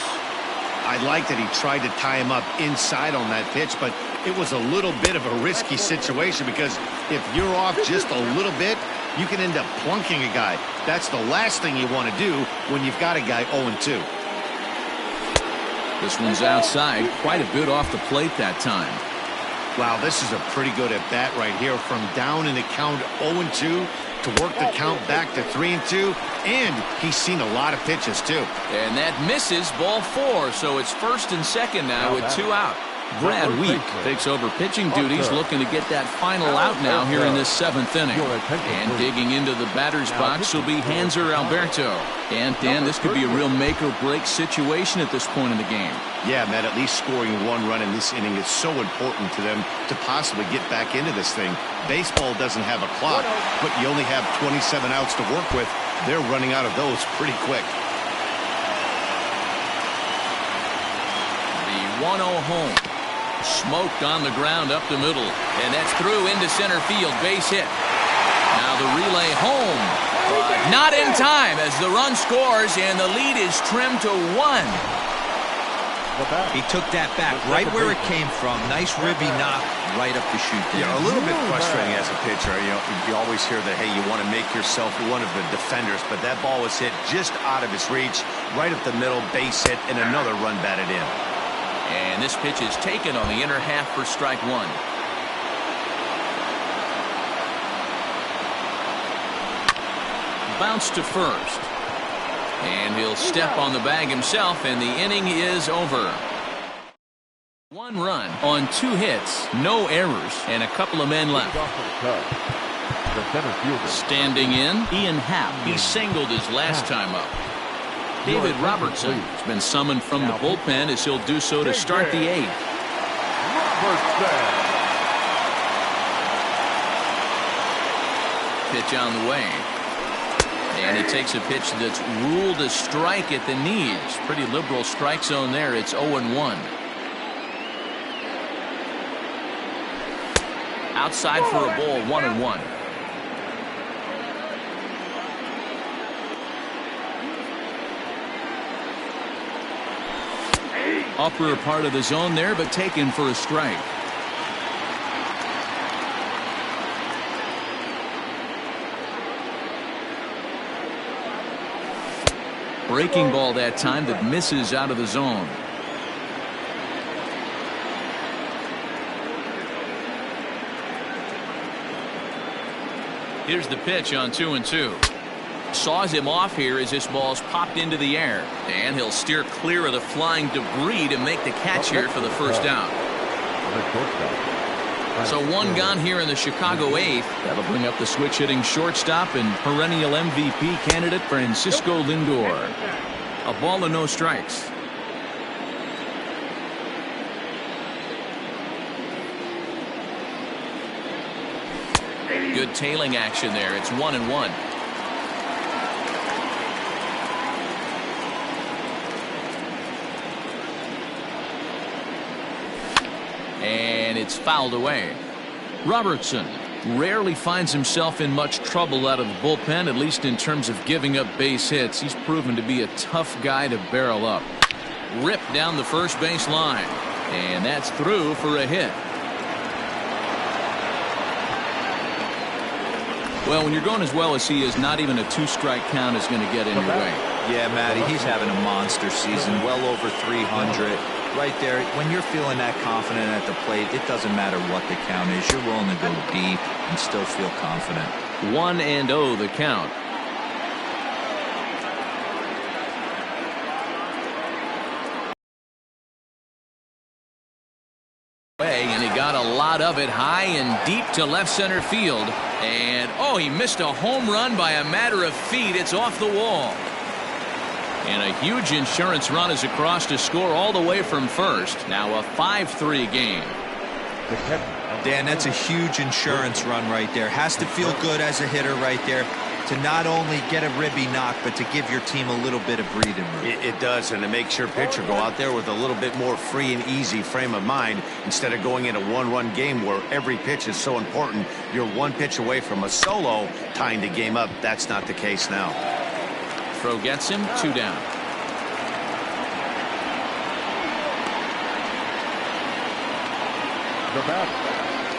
I like that he tried to tie him up inside on that pitch, but it was a little bit of a risky situation because if you're off just a little bit, you can end up plunking a guy. That's the last thing you want to do when you've got a guy 0-2. This one's outside, quite a bit off the plate that time. Wow, this is a pretty good at bat right here, from down in the count 0-2 to work the count back to 3-2, and he's seen a lot of pitches too. And that misses, ball 4, so it's 1st and 2nd now with 2 out. Brad Wheat takes over pitching duties, looking to get that final out now here in this 7th inning. And digging into the batter's box will be Hanser Alberto. And Dan, this could be a real make-or-break situation at this point in the game. Yeah, Matt, at least scoring 1 run in this inning is so important to them to possibly get back into this thing. Baseball doesn't have a clock, but you only have 27 outs to work with. They're running out of those pretty quick. The 1-0 home. Smoked on the ground up the middle, and that's through into center field. Base hit. Now the relay home, but not in time as the run scores and the lead is trimmed to 1. He took that back right where it came from. Nice ribby knock right up the chute there. Yeah, a little bit frustrating as a pitcher. You always hear that, hey, you want to make yourself one of the defenders, but that ball was hit just out of his reach, right up the middle, base hit, and another run batted in. And this pitch is taken on the inner half for strike 1. Bounce to 1st. And he'll step on the bag himself, and the inning is over. 1 run on 2 hits, no errors, and a couple of men left. Standing in, Ian Happ. He singled his last time up. David Robertson has been summoned from the bullpen as he'll do so to start the 8th. Pitch on the way. And he takes a pitch that's ruled a strike at the knees. Pretty liberal strike zone there. It's 0-1. Outside for a ball, 1-1. Upper part of the zone there, but taken for a strike. Breaking ball that time that misses out of the zone. Here's the pitch on 2-2. Saws him off here as this ball's popped into the air, and he'll steer clear of the flying debris to make the catch here for the first out. So 1 gone here in the Chicago 8th. That'll bring up the switch-hitting shortstop and perennial MVP candidate Francisco Lindor. A ball and no strikes. Good tailing action there. It's 1-1. It's fouled away. Robertson rarely finds himself in much trouble out of the bullpen, at least in terms of giving up base hits. He's proven to be a tough guy to barrel up. Ripped down the first base line, and that's through for a hit. Well, when you're going as well as he is, not even a 2-strike count is going to get in your way. Yeah, Matty, he's having a monster season, well over 300. Right there, when you're feeling that confident at the plate, it doesn't matter what the count is. You're willing to go deep and still feel confident. 1-0 the count. And he got a lot of it high and deep to left center field. And, oh, he missed a home run by a matter of feet. It's off the wall. And a huge insurance run is across to score all the way from first. Now a 5-3 game. Dan, that's a huge insurance run right there. Has to feel good as a hitter right there to not only get a ribby knock, but to give your team a little bit of breathing room. It does, and it makes your pitcher go out there with a little bit more free and easy frame of mind instead of going in a one-run game where every pitch is so important. You're one pitch away from a solo tying the game up. That's not the case now. Throw gets him, 2 down.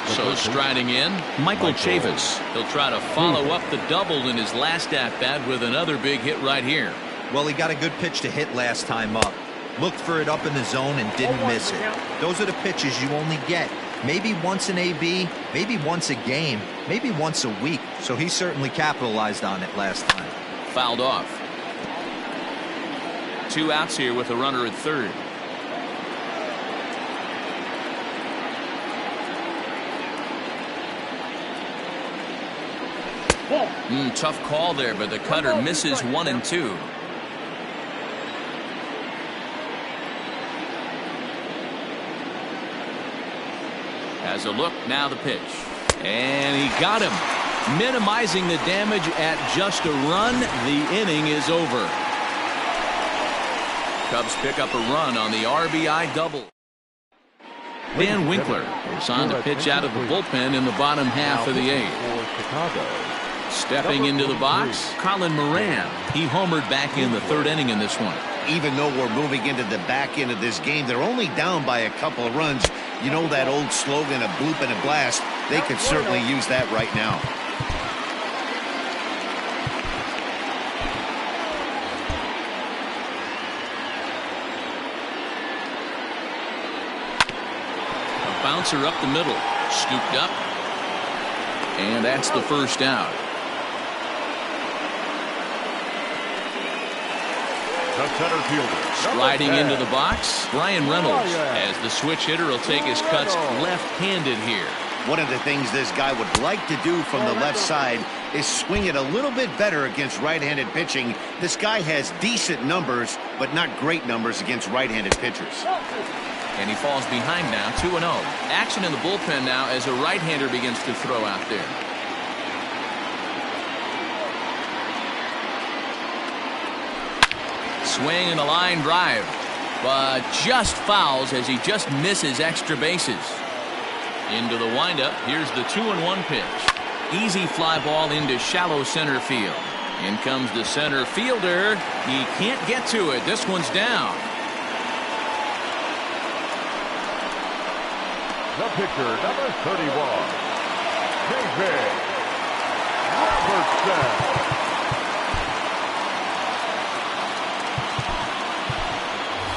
So striding in, Michael Chavis. He'll try to follow up the double in his last at-bat with another big hit right here. Well, he got a good pitch to hit last time up. Looked for it up in the zone and didn't miss it. Those are the pitches you only get. Maybe once an AB, maybe once a game, maybe once a week. So he certainly capitalized on it last time. Fouled off. 2 outs here with a runner at third. Tough call there, but the cutter misses 1 and 2. Has a look, now the pitch. And he got him. Minimizing the damage at just a run. The inning is over. Cubs pick up a run on the RBI double. Dan Winkler is on to pitch out of the bullpen in the bottom half of the 8th. Stepping into the box, Colin Moran. He homered back in the 3rd inning in this one. Even though we're moving into the back end of this game, they're only down by a couple of runs. You know that old slogan, a bloop and a blast. They could certainly use that right now. A bouncer up the middle, scooped up, and that's the first out. The center fielder. Sliding into the box, Brian Reynolds, as the switch hitter will take his cuts left-handed here. One of the things this guy would like to do from the left side is swing it a little bit better against right-handed pitching. This guy has decent numbers, but not great numbers against right-handed pitchers. And he falls behind now, 2-0. Action in the bullpen now as a right-hander begins to throw out there. Swing and a line drive, but just fouls as he just misses extra bases. Into the windup, here's the 2-1 pitch. Easy fly ball into shallow center field. In comes the center fielder. He can't get to it. This one's down. The pitcher, number 31, David Robertson.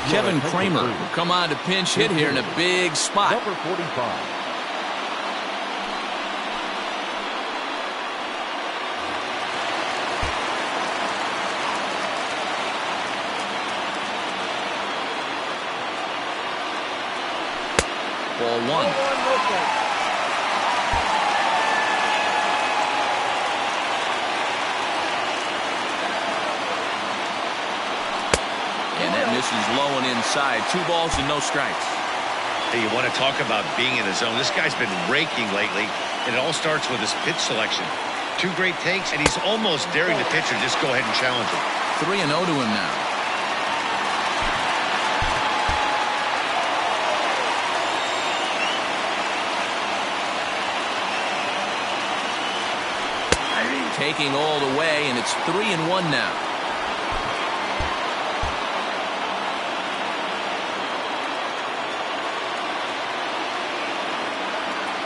Kevin Kramer will come on to pinch hit here in a big spot. Number 45. Ball 1. Misses low and inside. 2 balls and no strikes. Hey, you want to talk about being in the zone? This guy's been raking lately, and it all starts with his pitch selection. 2 great takes, and he's almost daring the pitcher just go ahead and challenge him. 3-0 to him now. taking all the way, and it's 3-1 now.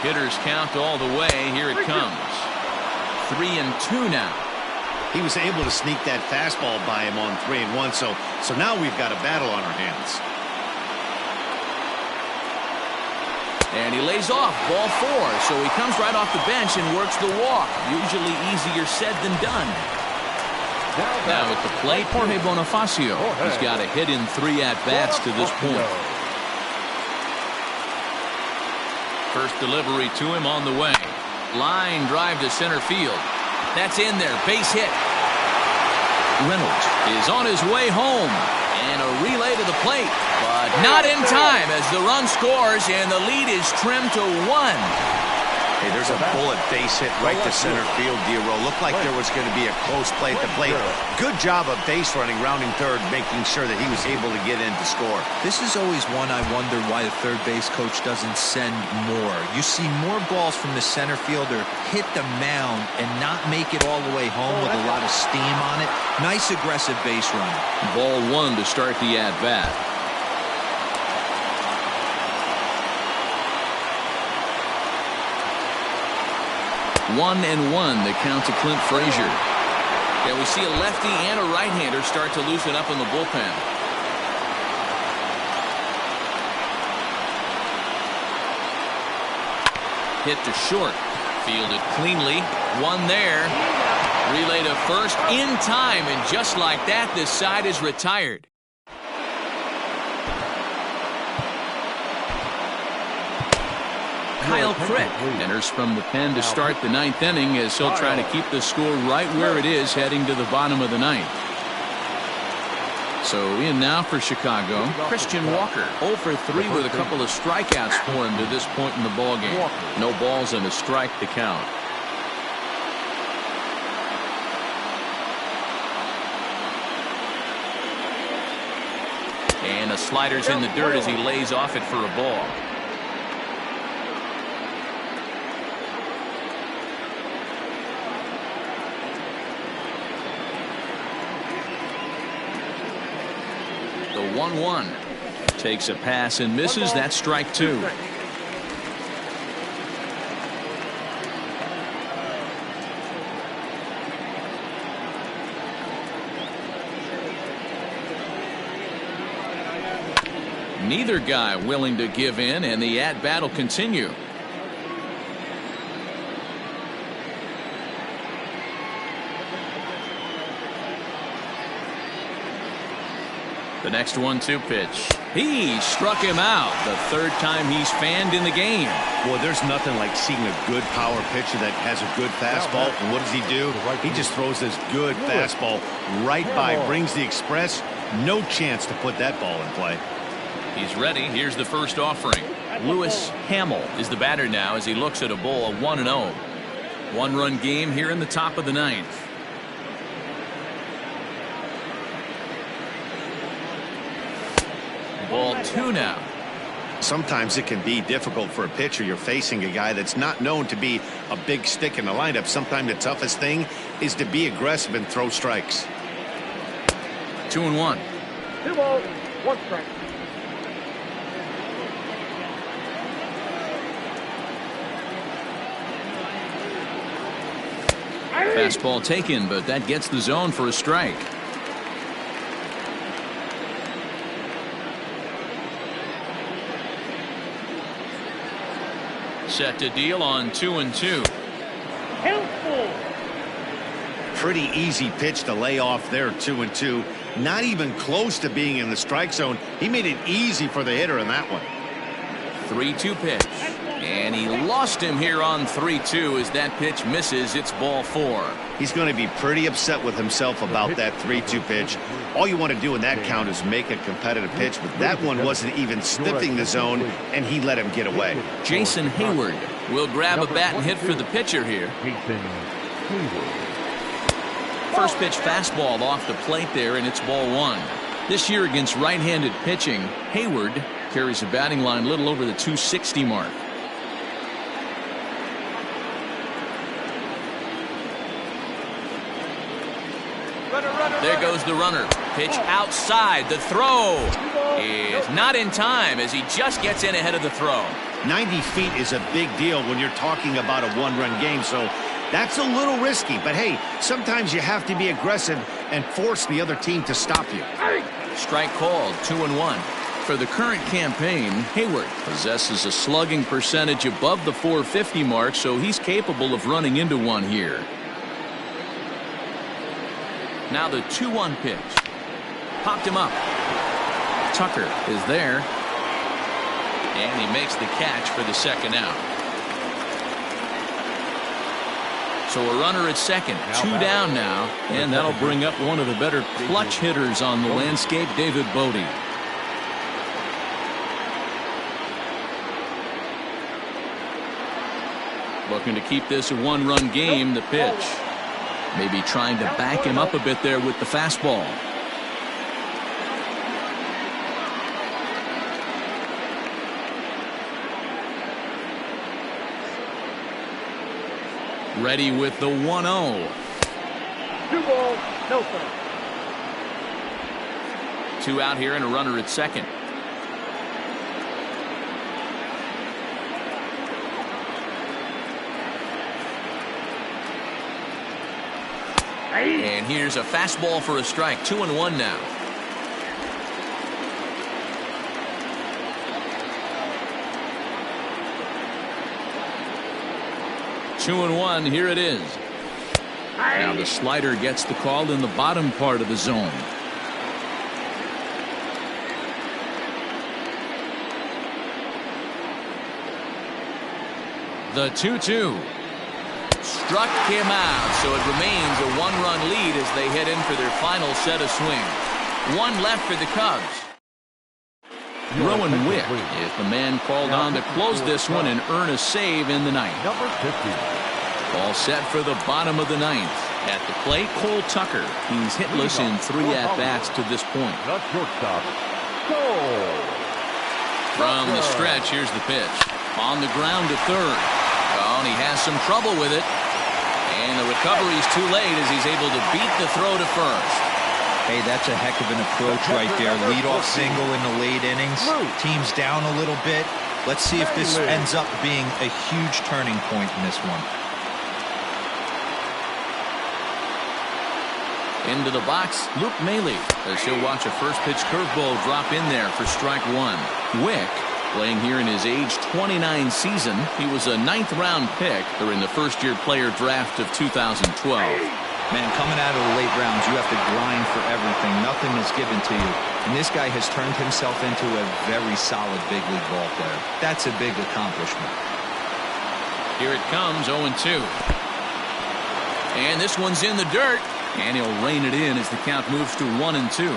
Hitters count all the way. Here it comes. 3-2 now. He was able to sneak that fastball by him on 3-1, so now we've got a battle on our hands. And he lays off, ball 4, so he comes right off the bench and works the walk. Usually easier said than done. Now at the plate, Jorge Bonifacio. He's got a hit in 3 at-bats to this point. First delivery to him on the way. Line drive to center field. That's in there, base hit. Reynolds is on his way home, and a relay to the plate, but not in time as the run scores and the lead is trimmed to 1. Hey, there's a bullet base hit right to center field, Dero. Looked like there was going to be a close play at the plate. Good job of base running, rounding third, making sure that he was able to get in to score. This is always one I wonder why the third base coach doesn't send more. You see more balls from the center fielder hit the mound and not make it all the way home with a lot of steam on it. Nice aggressive base running. Ball 1 to start the at-bat. 1-1 the count to Clint Frazier. Yeah, we see a lefty and a right-hander start to loosen up in the bullpen. Hit to short. Fielded cleanly. One there. Relay to first in time, and just like that, this side is retired. Kyle Crick enters from the pen to start the 9th inning as he'll try to keep the score right where it is heading to the bottom of the 9th. So in now for Chicago, Christian Walker, 0 for 3 with a couple of strikeouts for him to this point in the ballgame. No balls and a strike to count. And a slider's in the dirt as he lays off it for a ball. The 1-1 takes a pass and misses. That's strike 2. Neither guy willing to give in, and the at-bat will continue. The next 1-2 pitch. He struck him out the 3rd time he's fanned in the game. Well, there's nothing like seeing a good power pitcher that has a good fastball. And what does he do? He just throws this good fastball right by, brings the express. No chance to put that ball in play. He's ready. Here's the first offering. Lewis Hamill is the batter now as he looks at a ball of 1-0. 1-run game here in the top of the 9th. Ball 2 now. Sometimes it can be difficult for a pitcher. You're facing a guy that's not known to be a big stick in the lineup. Sometimes the toughest thing is to be aggressive and throw strikes. 2-1. 2 balls, 1 strike. Fastball taken, but that gets the zone for a strike. Set to deal on 2-2. Helpful. Pretty easy pitch to lay off there, 2-2. Not even close to being in the strike zone. He made it easy for the hitter in that one. 3-2 pitch. And he lost him here on 3-2 as that pitch misses. It's ball 4. He's going to be pretty upset with himself about that 3-2 pitch. All you want to do in that count is make a competitive pitch, but that one wasn't even sniffing the zone, and he let him get away. Jason Hayward will grab a bat and hit for the pitcher here. First pitch fastball off the plate there, and it's ball 1. This year against right-handed pitching, Hayward carries a batting line a little over the 260 mark. There goes the runner. Pitch outside. The throw is not in time as he just gets in ahead of the throw. 90 feet is a big deal when you're talking about a one-run game, so that's a little risky. But, hey, sometimes you have to be aggressive and force the other team to stop you. Strike called, 2-1. For the current campaign, Hayward possesses a slugging percentage above the .450 mark, so he's capable of running into one here. Now the 2-1 pitch. Popped him up. Tucker is there. And he makes the catch for the second out. So a runner at second, 2 down now, and that'll bring up one of the better clutch hitters on the landscape, David Bote. Looking to keep this a one-run game. The pitch. Maybe trying to back him up a bit there with the fastball. Ready with the 1-0. 2 balls, no strikes. 2 out here and a runner at second. And here's a fastball for a strike. 2-1 now. Two and one, here it is. Now the slider gets the call in the bottom part of the zone. The 2-2. Struck him out, so it remains a one-run lead as they head in for their final set of swings. One left for the Cubs. Rowan Wick is the man called on to close this one and earn a save in the ninth. Number 50. All set for the bottom of the ninth. At the plate, Cole Tucker. He's hitless in 3 at-bats to this point. The shortstop, Cole. From the stretch, here's the pitch. On the ground to third. Oh, and he has some trouble with it. And the recovery's too late as he's able to beat the throw to first. Hey, that's a heck of an approach right there. Leadoff single in the late innings. Team's down a little bit. Let's see if this ends up being a huge turning point in this one. Into the box, Luke Maile, as he'll watch a first pitch curveball drop in there for strike one. Wick, playing here in his age 29 season. He was a 9th round pick during the first-year player draft of 2012. Man, coming out of the late rounds, you have to grind for everything. Nothing is given to you. And this guy has turned himself into a very solid big league ball player. That's a big accomplishment. Here it comes, 0-2. And this one's in the dirt. And he'll rein it in as the count moves to 1-2.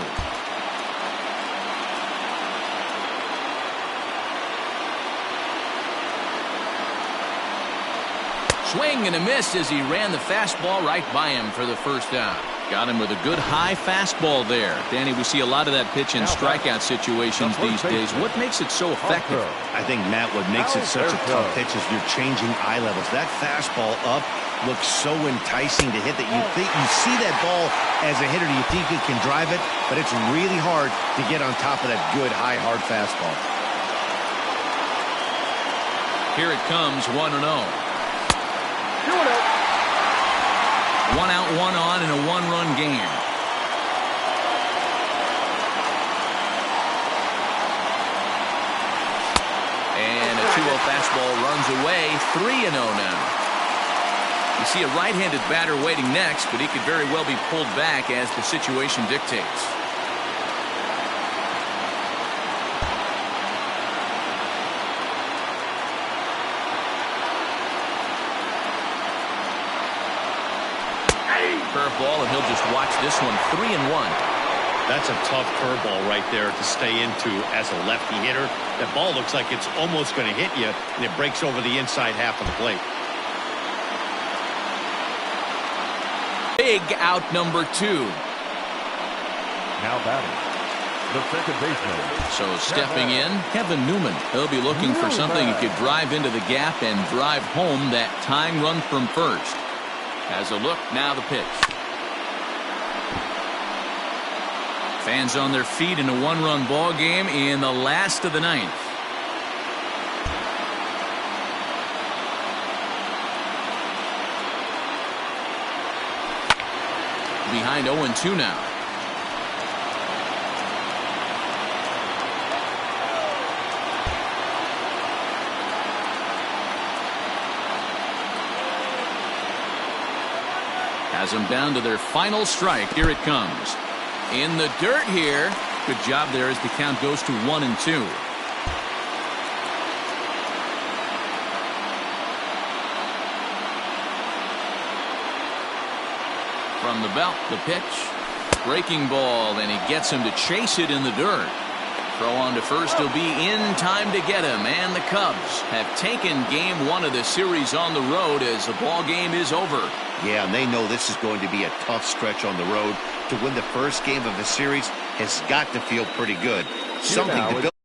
Swing and a miss as he ran the fastball right by him for the first out. Got him with a good high fastball there. Danny, we see a lot of that pitch in strikeout situations these days. What makes it so effective? I think, Matt, what makes it such a tough pitch is you're changing eye levels. That fastball up looks so enticing to hit that you see that ball as a hitter, you think you can drive it, but it's really hard to get on top of that good, high, hard fastball. Here it comes, 1-0. 2-0. 1 out, 1 on in a one-run game. And a 2-0 fastball runs away. 3-0 now. You see a right-handed batter waiting next, but he could very well be pulled back as the situation dictates. Curveball, and he'll just watch this one. 3-1. That's a tough curveball right there to stay into as a lefty hitter. That ball looks like it's almost going to hit you, and it breaks over the inside half of the plate. Big out number 2. Now batting, the second baseman. So stepping in, Kevin Newman. He'll be looking for something he could drive into the gap and drive home that tying run from first. Has a look, now the pitch. Fans on their feet in a one-run ball game in the last of the ninth. Behind 0-2 now. Has them down to their final strike. Here it comes. In the dirt here. Good job there as the count goes to 1-2. From the belt, the pitch. Breaking ball, and he gets him to chase it in the dirt. Throw on to first. He'll be in time to get him. And the Cubs have taken game one of the series on the road as the ball game is over. Yeah, and they know this is going to be a tough stretch on the road. To win the first game of the series has got to feel pretty good. Something to build.